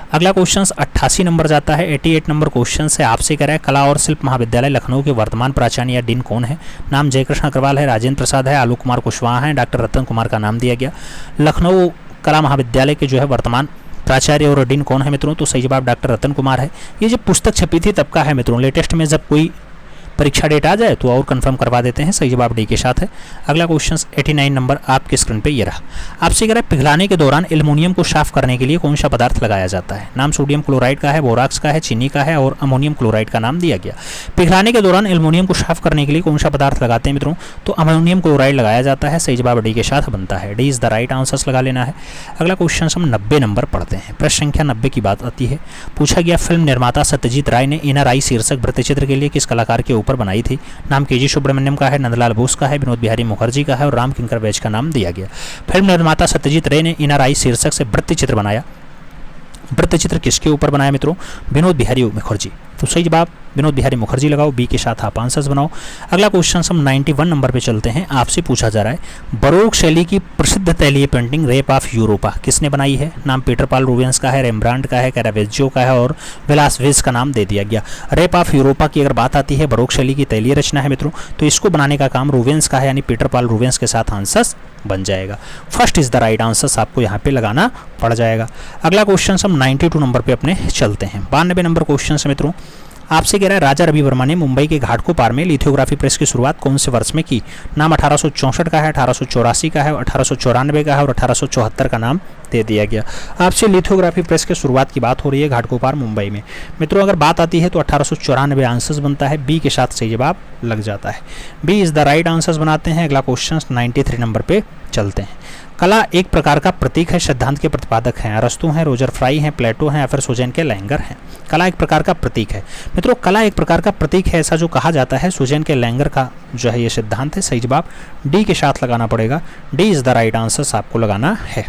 अगला क्वेश्चन 88 नंबर जाता है। 88 नंबर क्वेश्चन से आपसे कह रहा है कला और शिल्प महाविद्यालय लखनऊ के वर्तमान प्राचार्य या डीन कौन है। नाम जयकृष्ण अग्रवाल है, राजेंद्र प्रसाद है, आलोक कुमार कुशवाहा है, डॉक्टर रतन कुमार का नाम दिया गया। लखनऊ कला महाविद्यालय के जो है वर्तमान प्राचार्य और डीन कौन है मित्रों, तो सही जवाब डॉक्टर रतन कुमार है। ये जब पुस्तक छपी थी तब का है मित्रों, लेटेस्ट में जब कोई परीक्षा डेट आ जाए तो और कंफर्म करवा देते हैं। सही जवाब डी के साथ है। अगला क्वेश्चन 89 नंबर आपके स्क्रीन पे ये रहा। आपसे कह रहा है पिघलाने के दौरान एल्युमिनियम को साफ करने के लिए कौन सा पदार्थ लगाया जाता है। नाम सोडियम क्लोराइड का है, बोराक्स का है, चीनी का है और अमोनियम क्लोराइड का नाम दिया गया। पिघलाने के दौरान एल्युमिनियम को साफ करने के लिए कौन सा पदार्थ लगाते हैं मित्रों, तो अमोनियम क्लोराइड लगाया जाता है। सही जवाब डी के साथ बनता है। D is the right answer लगा लेना है। अगला क्वेश्चन हम 90 नंबर पढ़ते हैं। प्रश्न संख्या 90 की बात आती है। पूछा गया फिल्म निर्माता सत्यजीत राय ने इनर आई शीर्षक वृत्तचित्र के लिए किस कलाकार के ऊपर बनाई थी। नाम के.जी. सुब्रमण्यम का है, नंदलाल बोस का है, विनोद बिहारी मुखर्जी का है और राम किंकर बैज का नाम दिया गया। फिल्म निर्माता सत्यजीत रे ने इनर आई शीर्षक से वृत्तचित्र बनाया। वृत्तचित्र किसके ऊपर बनाया मित्रों, विनोद बिहारी मुखर्जी। तो सही जवाब विनोद बिहारी मुखर्जी लगाओ, बी के साथ आप आंसर्स बनाओ। अगला क्वेश्चन हम 91 नंबर पे चलते हैं। आपसे पूछा जा रहा है बरोक शैली की प्रसिद्ध तैलीय पेंटिंग रेप ऑफ यूरोपा किसने बनाई है। नाम पीटर पाल रूबेंस का है, रेम्ब्रांड का है, कैरावेज्जो का है और वेलास्वेज का नाम दे दिया गया। रेप ऑफ यूरोपा की अगर बात आती है, बरोक शैली की तैलीय रचना है मित्रों, तो इसको बनाने का काम रूबेंस का है, यानी पीटर पाल रूबेंस के साथ आंसर्स बन जाएगा। First is the right answer आपको यहाँ पे लगाना पड़ जाएगा। अगला क्वेश्चन हम 92 नंबर पे अपने चलते हैं। 92 नंबर क्वेश्चन से मित्रों आपसे कह रहा है राजा रवि वर्मा ने मुंबई के घाटकोपर में लिथोग्राफी प्रेस की शुरुआत कौन से वर्ष में की। नाम 1864 का है, 1884 का है, 1894 का है और 1874 का नाम दे दिया गया। आपसे लिथोग्राफी प्रेस की शुरुआत की बात हो रही है घाटकोपर मुंबई में मित्रों। अगर बात आती है तो 1894 आंसर्स बनता है, बी के साथ सही जवाब लग जाता है। B is the right answers बनाते हैं। अगला क्वेश्चन 93 नंबर पे चलते हैं। कला एक प्रकार का प्रतीक है, सिद्धांत के प्रतिपादक हैं अरस्तु हैं, रोजर फ्राई हैं, प्लेटो हैं या फिर सुजेन के लैंगर हैं। कला एक प्रकार का प्रतीक है मित्रों, कला एक प्रकार का प्रतीक है ऐसा जो कहा जाता है। सुजेन के लैंगर का जो है ये सिद्धांत है। सही जवाब डी के साथ लगाना पड़ेगा। D is the right answer आपको लगाना है।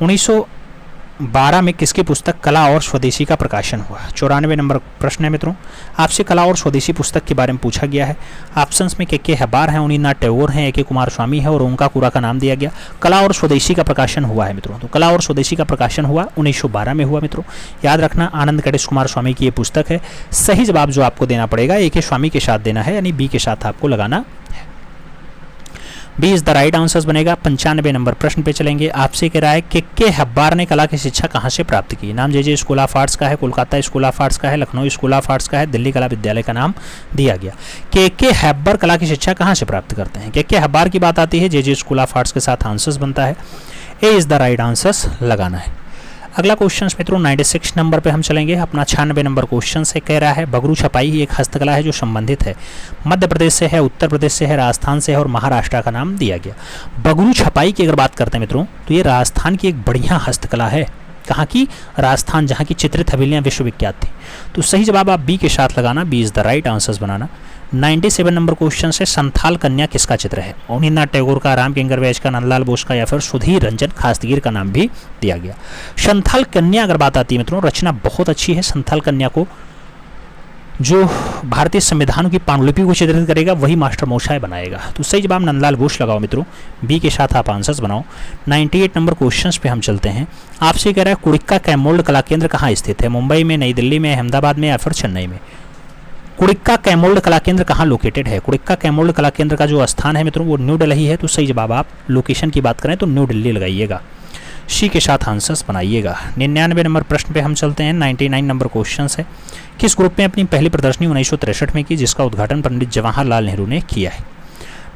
1912 में किसकी पुस्तक कला और स्वदेशी का प्रकाशन हुआ। 94 नंबर प्रश्न है मित्रों। आपसे कला और स्वदेशी पुस्तक के बारे में पूछा गया है। ऑप्शंस में के हबार हैं, अनिरुद्ध टैगोर हैं, ए.के. कुमार स्वामी है और ओंका कुरा का नाम दिया गया। कला और स्वदेशी का प्रकाशन हुआ है मित्रों, तो कला और स्वदेशी का प्रकाशन हुआ 1912 में हुआ मित्रों। याद रखना आनंद गणेश कुमार स्वामी की ये पुस्तक है। सही जवाब जो आपको देना पड़ेगा ए.के. स्वामी के साथ देना है, यानी बी के साथ आपको लगाना है। B is the right answers बनेगा। 95 नंबर प्रश्न पे चलेंगे। आपसे कह रहा है के हब्बार ने कला की शिक्षा कहाँ से प्राप्त की। नाम जे स्कूल ऑफ आर्ट्स का है, कोलकाता स्कूल ऑफ आर्ट्स का है, लखनऊ स्कूल ऑफ आर्ट्स का है, दिल्ली कला विद्यालय का नाम दिया गया। के हब्बार कला की शिक्षा कहाँ से प्राप्त करते हैं। के हब्बार की बात आती है, जे स्कूल ऑफ आर्ट्स के साथ आंसर्स बनता है। ए इज द राइट आंसर्स लगाना है। अगला क्वेश्चन मित्रों 96 नंबर पे हम चलेंगे। अपना 96 नंबर क्वेश्चन से कह रहा है बगरू छपाई एक हस्तकला है जो संबंधित है मध्य प्रदेश से है, उत्तर प्रदेश से है, राजस्थान से है और महाराष्ट्र का नाम दिया गया। बगरू छपाई की अगर बात करते हैं मित्रों तो ये राजस्थान की एक बढ़िया हस्तकला है। कहाँ की, राजस्थान, जहाँ की चित्रित हवेलियाँ विश्वविख्यात थी। तो सही जवाब आप बी के साथ लगाना, B is the right answers बनाना। 97 नंबर क्वेश्चन से संथाल कन्या किसका चित्र है। अनिरुद्ध टैगोर का, राम किंकर बैज का, नंदलाल बोस का या फिर सुधीर रंजन खासगीर का नाम भी दिया गया। संथाल कन्या अगर बात आती है मित्रों, रचना बहुत अच्छी है। संथाल कन्या को जो भारतीय संविधान की पांडुलिपि को चित्रित करेगा वही मास्टर मोशाय बनाएगा। तो सही जवाब नंदलाल बोस लगाओ मित्रों, बी के साथ आप आंसर्स बनाओ। 98 नंबर क्वेश्चंस पे हम चलते हैं। आपसे कह रहा है कुड़िक्का कैमोल्ड कला केंद्र कहाँ स्थित है। मुंबई में, नई दिल्ली में, अहमदाबाद में या फिर चेन्नई में। कुड़िक्का कैमोल्ड कला केंद्र कहाँ लोकेटेड है। कुड़िक्का कैमोल्ड कला केंद्र का जो स्थान है मित्रों वो न्यू दिल्ली है। तो सही जवाब आप लोकेशन की बात करें तो न्यू दिल्ली लगाइएगा, सी के साथ आंसर्स बनाइएगा। 99 नंबर प्रश्न पे हम चलते हैं। 99 नंबर क्वेश्चन है किस ग्रुप में अपनी पहली प्रदर्शनी 1963 में की जिसका उद्घाटन पंडित जवाहरलाल नेहरू ने किया है।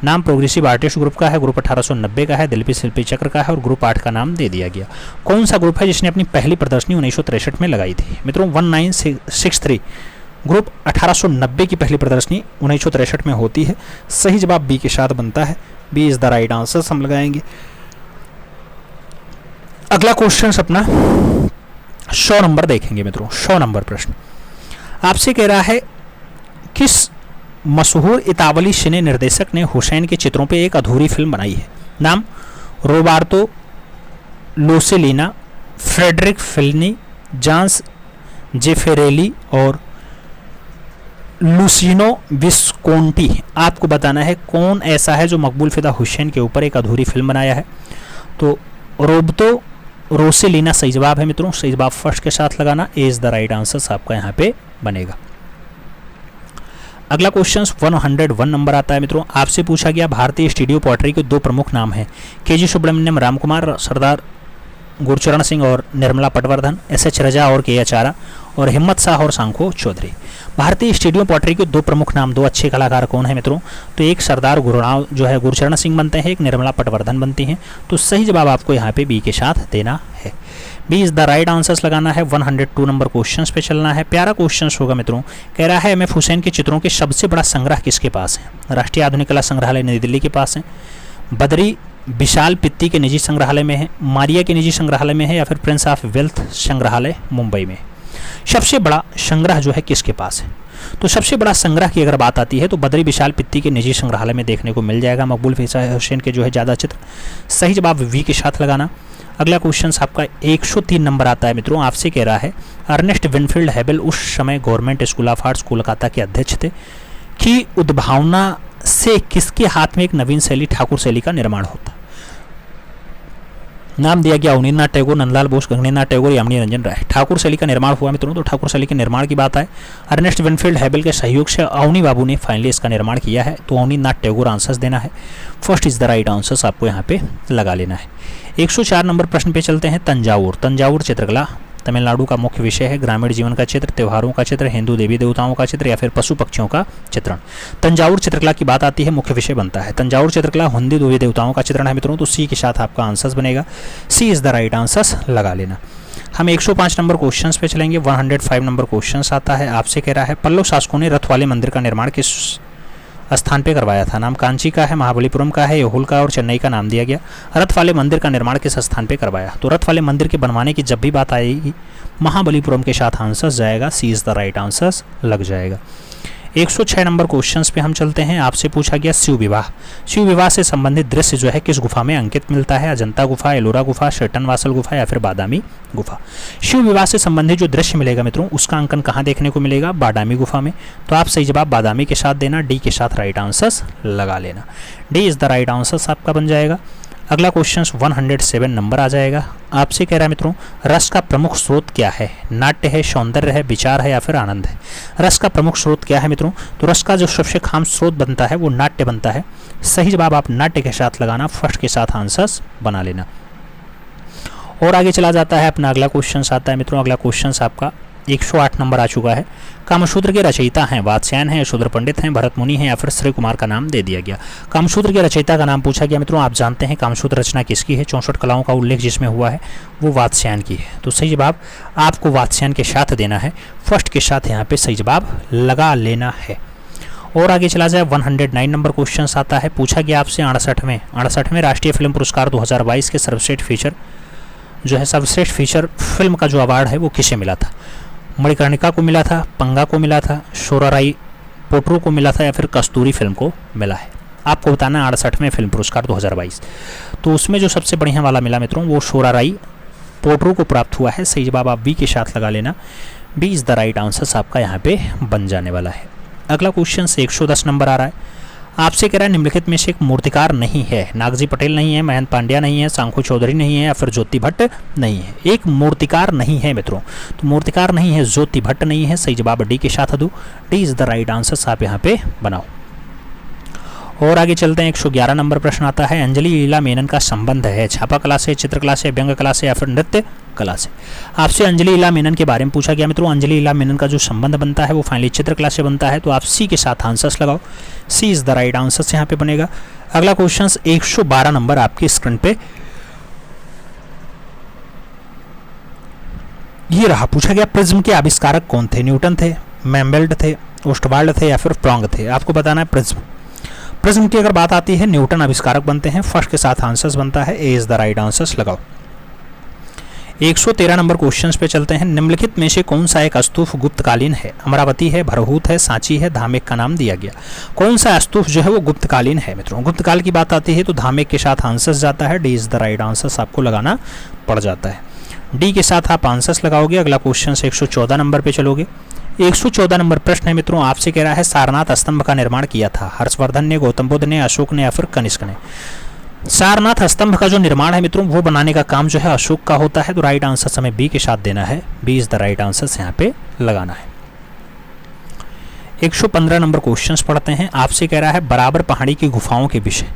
नाम प्रोग्रेसिव आर्टिस्ट ग्रुप का है, ग्रुप 1890 का है, दिल्ली शिल्पी चक्र का है और ग्रुप 8 का नाम दे दिया गया। कौन सा ग्रुप है जिसने अपनी पहली प्रदर्शनी 1963 में लगाई थी मित्रों। 1963 ग्रुप 1890 की पहली प्रदर्शनी 1963 में होती है। सही जवाब बी के साथ बनता है, B is the right answer हम लगाएंगे। अगला क्वेश्चन अपना 100 नंबर देखेंगे मित्रों। 100 नंबर प्रश्न आपसे कह रहा है किस मशहूर इतावली सिने निर्देशक ने हुसैन के चित्रों पे एक अधूरी फिल्म बनाई है। नाम रोबार्तो लोसेलिना, फ्रेडरिक फेलिनी, जांस जेफेरेली और लुसिनो विस्कोंटी। आपको बताना है कौन ऐसा है जो मकबूल फिदा हुसैन के ऊपर एक अधूरी फिल्म बनाया है। तो रोबर्तो रोसेलिना सही जवाब है मित्रों। सही जवाब फर्स्ट के साथ लगाना, ए इज द राइट आंसर आपका यहाँ पे बनेगा। अगला क्वेश्चन 101 नंबर आता है मित्रों। आपसे पूछा गया भारतीय स्टूडियो पॉटरी के दो प्रमुख नाम हैं, के.जी. सुब्रमण्यम रामकुमार, सरदार गुरचरण सिंह और निर्मला पटवर्धन, एस.एच. रजा और के. आचारा, और हिम्मत शाह और सांखो चौधरी। भारतीय स्टूडियो पॉटरी के दो प्रमुख नाम, दो अच्छे कलाकार कौन है मित्रों? तो एक सरदार गुरचरण सिंह बनते हैं, एक निर्मला पटवर्धन बनती हैं। तो सही जवाब आपको यहाँ पे बी के साथ देना है, B is the right answers लगाना है। 102 नंबर क्वेश्चन पे चलना है। प्यारा क्वेश्चन होगा मित्रों। कह रहा है एम.एफ. हुसैन के चित्रों के सबसे बड़ा संग्रह किसके पास है? राष्ट्रीय आधुनिक कला संग्रहालय नई दिल्ली के पास है, बद्री विशाल पित्ती के निजी संग्रहालय में है, मारिया के निजी संग्रहालय में है, या फिर प्रिंस ऑफ वेल्थ संग्रहालय मुंबई में। सबसे बड़ा संग्रह जो है किसके पास है? तो सबसे बड़ा संग्रह की अगर बात आती है तो बद्री विशाल पित्ती के निजी संग्रहालय में देखने को मिल जाएगा, मकबूल हुसैन के जो है ज़्यादा चित्र। सही जवाब वी के साथ लगाना। अगला क्वेश्चन आपका 103 नंबर आता है मित्रों। आपसे कह रहा है अर्नेस्ट विनफील्ड हेबल उस समय government school of arts Kolkata के अध्यक्ष थे कि उद्भावना से किसके हाथ में एक नवीन शैली ठाकुर शैली का निर्माण होता? नाम दिया गया अवनीन्द्रनाथ टैगोर, नंदलाल बोस, गगनेन्द्रनाथ टैगोर, यामिनी रंजन राय। ठाकुर शैली का निर्माण हुआ मित्रों, तो ठाकुर शैली के निर्माण की बात है। अर्नेस्ट विनफील्ड हेबल के सहयोग से अवनी बाबू ने फाइनली इसका निर्माण किया है, तो अवनीन्द्रनाथ टैगोर आंसर्स देना है। First is the right answers आपको यहाँ पे लगा लेना है। 104 नंबर प्रश्न पे चलते हैं। तंजावुर चित्रकला तमिलनाडु का मुख्य विषय है। ग्रामीण जीवन का चित्र, त्योहारों का चित्र, हिंदू देवी देवताओं का चित्र, या फिर पशु पक्षियों का चित्रण। तंजावुर चित्रकला की बात आती है, मुख्य विषय बनता है। तंजावुर चित्रकला हिंदू देवी देवताओं का चित्रण है मित्रों, तो सी के साथ आपका आंसर्स बनेगा, सी इज द राइट आंसर्स लगा लेना। हम 105 नंबर क्वेश्चन पे चलेंगे। 105 नंबर क्वेश्चन आता है। आपसे कह रहा है पल्लव शासकों ने रथ वाले मंदिर का निर्माण किस स्थान पे करवाया था? नाम कांची का है, महाबलीपुरम का है, यहोल का और चेन्नई का नाम दिया गया। रथ वाले मंदिर का निर्माण किस स्थान पे करवाया? तो रथ वाले मंदिर के बनवाने की जब भी बात आएगी महाबलीपुरम के साथ आंसर्स जाएगा, सी इज द राइट आंसर्स लग जाएगा। 106 नंबर क्वेश्चंस पे हम चलते हैं। आपसे पूछा गया शिव विवाह से संबंधित दृश्य जो है किस गुफा में अंकित मिलता है? अजंता गुफा, एलोरा गुफा, शैतनवासल गुफा, या फिर बादामी गुफा। शिव विवाह से संबंधित जो दृश्य मिलेगा मित्रों उसका अंकन कहाँ देखने को मिलेगा? बादामी गुफा में। तो आप सही जवाब बादामी के साथ देना, डी के साथ राइट आंसर्स लगा लेना, D is the right answers आपका बन जाएगा। अगला क्वेश्चन 107 नंबर आ जाएगा। आपसे कह रहा है मित्रों रस का प्रमुख स्रोत क्या है? नाट्य है, सौंदर्य है, विचार है, या फिर आनंद है? रस का प्रमुख स्रोत क्या है मित्रों? तो रस का जो सबसे खास स्रोत बनता है वो नाट्य बनता है। सही जवाब आप नाट्य के साथ लगाना, फर्स्ट के साथ आंसर्स बना लेना। और आगे चला जाता है अपना अगला क्वेश्चन आता है मित्रों। अगला क्वेश्चन आपका 108 नंबर आ चुका है। कामसूत्र के रचयिता हैं वात्स्यायन हैं, यशोधर पंडित हैं, भरत मुनि हैं, या फिर श्री कुमार का नाम दे दिया गया। कामसूत्र के रचयिता का नाम पूछा गया मित्रों। आप जानते हैं कामसूत्र रचना किसकी है? 64 कलाओं का उल्लेख जिसमें हुआ है वो वात्स्यायन की है। तो सही जवाब आपको वात्स्यायन के साथ देना है, फर्स्ट के साथ यहाँ पे सही जवाब लगा लेना है। और आगे चला जाए 109 नंबर क्वेश्चन आता है। पूछा गया आपसे 68वें राष्ट्रीय फिल्म पुरस्कार 2022 के सर्वश्रेष्ठ फीचर फिल्म का जो अवार्ड है वो किसे मिला था? मणिकर्णिका को मिला था, पंगा को मिला था, शोराराई पोट्रो को मिला था, या फिर कस्तूरी फिल्म को मिला है? आपको बताना है 68वें फिल्म पुरस्कार 2022। तो उसमें जो सबसे बढ़िया वाला मिला मित्रों वो शोराराई पोट्रो को प्राप्त हुआ है। सही जवाब आप बी के साथ लगा लेना, B is the right answer आपका यहाँ पे बन जाने वाला है। अगला क्वेश्चन 110 नंबर आ रहा है। आपसे कह रहा है निम्नलिखित में से एक मूर्तिकार नहीं है। नागजी पटेल नहीं है, मयंक पांड्या नहीं है, सांखो चौधरी नहीं है, या फिर ज्योति भट्ट नहीं है। एक मूर्तिकार नहीं है मित्रों, तो मूर्तिकार नहीं है, ज्योति भट्ट नहीं है। सही जवाब डी के साथ दो, D is the right answer आप यहाँ पे बनाओ। और आगे चलते हैं 111 नंबर प्रश्न आता है। अंजलि लीला मेनन का संबंध है छापा कला से, चित्रकला से, व्यंग कला से, या फिर नृत्य कला से? आपसे अंजलि लीला मेनन के बारे में पूछा गया मित्रों। अंजलि लीला मेनन का जो संबंध बनता है वो फाइनली चित्रकला से बनता है, तो आप सी के साथ आंसर्स लगाओ, सी इज द राइट आंसर यहाँ पे बनेगा। अगला क्वेश्चन 112 नंबर आपकी स्क्रीन पे ये रहा। पूछा गया प्रिज्म के आविष्कारक कौन थे? न्यूटन थे, मैम्बेल्ड थे, ओस्टवाल्ड थे, या फिर प्रोंग थे? आपको बताना है प्रिज्म की अगर बात आती है न्यूटन आविष्कारक बनते हैं, फर्स्ट के साथ आंसर्स बनता है, ए इज द राइट आंसर्स लगाओ। 113 नंबर क्वेश्चंस पे चलते हैं। निम्नलिखित में से कौन सा एक स्तूप गुप्तकालीन है? अमरावती है, भरहूत है, सांची है, धामेक का नाम दिया गया। कौन सा स्तूप जो है वो गुप्तकालीन है मित्रों? गुप्तकाल की बात आती है तो धामेक के साथ आंसर्स जाता है, D is the right answers आपको लगाना पड़ जाता है, डी के साथ आप आंसर्स लगाओगे। अगला क्वेश्चन 114 नंबर पे चलोगे। 114 नंबर प्रश्न है मित्रों। आपसे कह रहा है सारनाथ स्तंभ का निर्माण किया था हर्षवर्धन ने, गौतम बुद्ध ने, अशोक ने, या फिर कनिष्क ने? सारनाथ स्तंभ का जो निर्माण है मित्रों वो बनाने का काम जो है अशोक का होता है। तो राइट आंसर हमें बी के साथ देना है, B is the right answer यहाँ पे लगाना है। 115 नंबर क्वेश्चंस पढ़ते हैं। आपसे कह रहा है बराबर पहाड़ी की गुफाओं के विषय,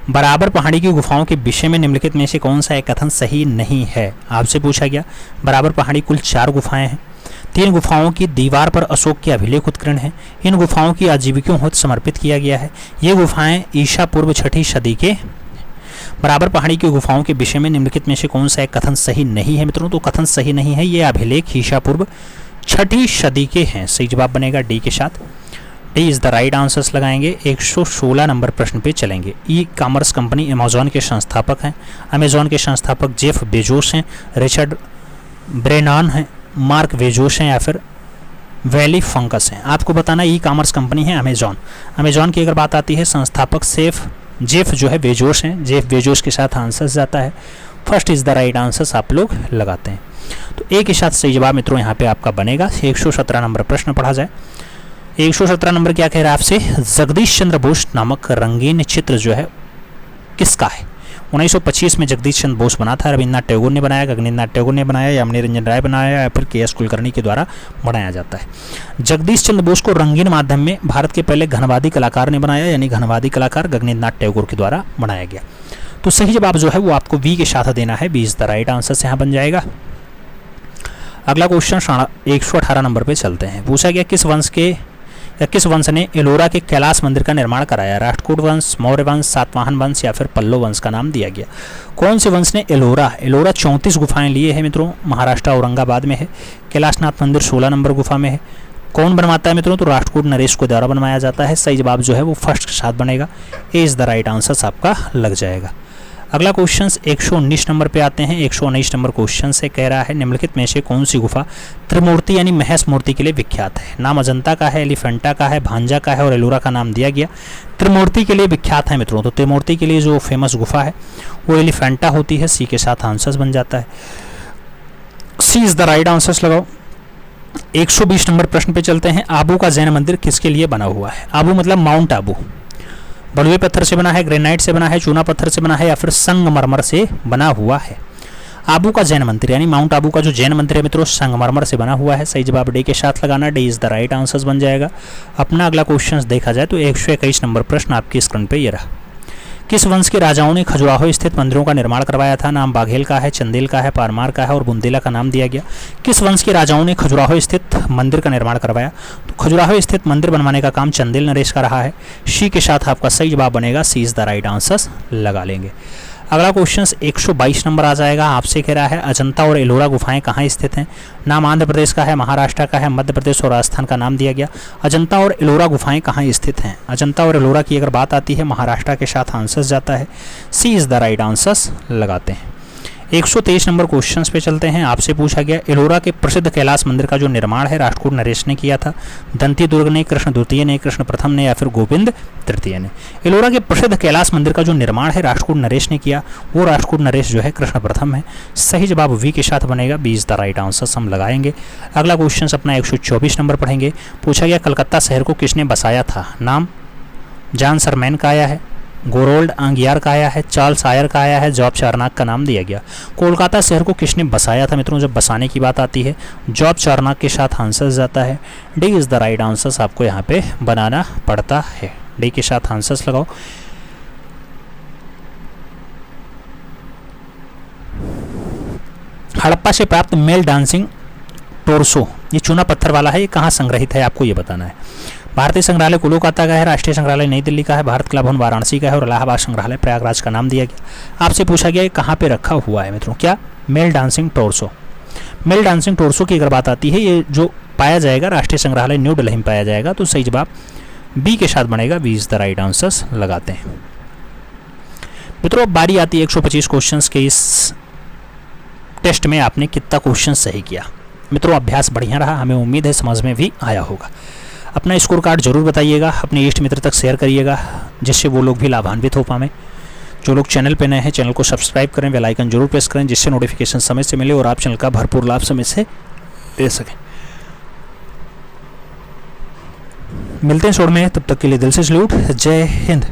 बराबर पहाड़ी की गुफाओं के विषय में निम्नलिखित में से कौन सा एक कथन सही नहीं है। आपसे पूछा गया बराबर पहाड़ी कुल 4 गुफाएं हैं, 3 गुफाओं की दीवार पर अशोक के अभिलेख उत्कीर्ण हैं, इन गुफाओं की आजीविकों हेतु समर्पित किया गया है, ये गुफाएं ईसा पूर्व 6ठी सदी के। बराबर पहाड़ी की गुफाओं के विषय में निम्नलिखित में से कौन सा एक कथन सही नहीं है मित्रों। तो कथन सही नहीं है, ये अभिलेख ईसा पूर्व 6ठी सदी के हैं। सही जवाब बनेगा डी के साथ, D is the right answers लगाएंगे। 116 नंबर प्रश्न पे चलेंगे। ई कॉमर्स कंपनी अमेजॉन के संस्थापक हैं। अमेजॉन के संस्थापक जेफ बेजोस हैं, रिचर्ड ब्रेनान हैं, मार्क बेजोस हैं या फिर वैली फंकस हैं। आपको बताना ई कॉमर्स कंपनी है अमेजॉन। अमेजॉन की अगर बात आती है संस्थापक जेफ जो है बेजोस हैं, जेफ बेजोस के साथ आंसर जाता है। First is the right answer आप लोग लगाते हैं। तो एक के साथ सही जवाब मित्रों यहाँ पे आपका बनेगा। 117 नंबर प्रश्न पढ़ा जाए। 117 नंबर क्या कह रहा है आपसे, जगदीश चंद्र बोस नामक रंगीन चित्र जो है किसका है। 1925 में जगदीश चंद्र बोस बना था, रविन्द्रनाथ टैगोर ने बनाया, गगनेन्द्रनाथ टैगोर ने बनाया, या मणिरंजन राय बनाया, या फिर के.एस. कुलकर्णी के द्वारा बनाया जाता है। जगदीश चंद्र बोस को रंगीन माध्यम में भारत के पहले घनवादी कलाकार ने बनाया, यानी घनवादी कलाकार गगनेन्द्रनाथ टैगोर के द्वारा बनाया गया। तो सही जवाब जो है वो आपको बी के साथ देना है, B is the right answer से यहाँ बन जाएगा। अगला क्वेश्चन 118 नंबर पे चलते हैं। पूछा गया किस वंश ने एलोरा के कैलाश मंदिर का निर्माण कराया। राष्ट्रकूट वंश, मौर्य वंश, सातवाहन वंश या फिर पल्लव वंश का नाम दिया गया। कौन से वंश ने एलोरा 34 गुफाएं लिए हैं मित्रों, महाराष्ट्र औरंगाबाद में है। कैलाशनाथ मंदिर 16 नंबर गुफा में है। कौन बनवाता है मित्रों, तो राष्ट्रकूट नरेश को द्वारा बनवाया जाता है। सही जवाब जो है वो फर्स्ट के साथ बनेगा, ए इज द राइट आंसर आपका लग जाएगा। अगला क्वेश्चन 119 नंबर पे आते हैं। 119 नंबर क्वेश्चन से कह रहा है निम्नलिखित में से कौन सी गुफा त्रिमूर्ति यानी महेश मूर्ति के लिए विख्यात है। नाम अजंता का है, एलिफेंटा का है, भांजा का है और एलोरा का नाम दिया गया। त्रिमूर्ति के लिए विख्यात है मित्रों, तो त्रिमूर्ति के लिए जो फेमस गुफा है वो एलिफेंटा होती है। सी के साथ आंसर बन जाता है, सी इज द राइट आंसर लगाओ। 120 नंबर प्रश्न पे चलते हैं। आबू का जैन मंदिर किसके लिए बना हुआ है। आबू मतलब माउंट आबू। बलुए पत्थर से बना है, ग्रेनाइट से बना है, चूना पत्थर से बना है या फिर संगमरमर से बना हुआ है। आबू का जैन मंदिर यानी माउंट आबू का जो जैन मंदिर है मित्रों संगमरमर से बना हुआ है। सही जवाब डी के साथ लगाना, D is the right answer बन जाएगा। अपना अगला क्वेश्चन देखा जाए तो 121 नंबर प्रश्न आपकी स्क्रीन पे ये रहा। किस वंश के राजाओं ने खजुराहो स्थित मंदिरों का निर्माण करवाया था। नाम बाघेल का है, चंदेल का है, पारमार का है और बुंदेला का नाम दिया गया। किस वंश के राजाओं ने खजुराहो स्थित मंदिर का निर्माण करवाया। तो खजुराहो स्थित मंदिर बनवाने का काम चंदेल नरेश का रहा है। सी के साथ आपका सही जवाब बनेगा, सी इज द राइट आंसर लगा लेंगे। अगला क्वेश्चन 122 नंबर आ जाएगा। आपसे कह रहा है अजंता और एलोरा गुफाएं कहाँ स्थित हैं। नाम आंध्र प्रदेश का है, महाराष्ट्र का है, मध्य प्रदेश और राजस्थान का नाम दिया गया। अजंता और एलोरा गुफाएं कहाँ स्थित हैं। अजंता और एलोरा की अगर बात आती है महाराष्ट्र के साथ आंसर जाता है। सी इज द राइट आंसर लगाते हैं। 123 नंबर क्वेश्चंस पे चलते हैं। आपसे पूछा गया एलोरा के प्रसिद्ध कैलाश मंदिर का जो निर्माण है राष्ट्रकूट नरेश ने किया था। दंती दुर्ग ने, कृष्ण द्वितीय ने, कृष्ण प्रथम ने या फिर गोविंद तृतीय ने। एलोरा के प्रसिद्ध कैलाश मंदिर का जो निर्माण है राष्ट्रकूट नरेश ने किया, वो राष्ट्रकूट नरेश जो है कृष्ण प्रथम है। सही जवाब वी के साथ बनेगा, B is the right answer हम लगाएंगे। अगला क्वेश्चन अपना 124 नंबर पढ़ेंगे। पूछा गया कलकत्ता शहर को किसने बसाया था। नाम जॉन सरमैन का आया है, गोरोल्ड आंगियार का आया है, चार्ल्स आयर का आया है, जॉब चारनाक का नाम दिया गया। कोलकाता शहर को किसने बसाया था मित्रों, जब बसाने की बात आती है जॉब चारनाक के साथ आंसर जाता है। D is the right answer आपको यहाँ पे बनाना पड़ता है। डी के साथ आंसर्स लगाओ। हड़प्पा से प्राप्त मेल डांसिंग टोरसो, ये चूना पत्थर वाला है, ये कहाँ संग्रहित है आपको ये बताना है। भारतीय संग्रहालय कोलकाता का है, राष्ट्रीय संग्रहालय नई दिल्ली का है, भारत कला भवन वाराणसी का है और इलाहाबाद संग्रहालय प्रयागराज का नाम दिया गया। आपसे पूछा गया कहाँ पे रखा हुआ है मित्रों, क्या मेल डांसिंग टोरसो। मेल डांसिंग टोरसो की अगर बात आती है ये जो पाया जाएगा राष्ट्रीय संग्रहालय न्यू दिल्ली में पाया जाएगा। तो सही जवाब बी के साथ बनेगा, B is the right answer लगाते हैं मित्रों। अब बारी आती है 125 क्वेश्चन के। इस टेस्ट में आपने कितना क्वेश्चन सही किया मित्रों। अभ्यास बढ़िया रहा, हमें उम्मीद है समझ में भी आया होगा। अपना स्कोर कार्ड जरूर बताइएगा, अपने इष्ट मित्र तक शेयर करिएगा जिससे वो लोग भी लाभान्वित हो पाएं। जो लोग चैनल पे नए हैं चैनल को सब्सक्राइब करें, बेल आइकन जरूर प्रेस करें जिससे नोटिफिकेशन समय से मिले और आप चैनल का भरपूर लाभ समय से ले सकें। मिलते हैं शोर में, तब तक के लिए दिल से सैल्यूट। जय हिंद।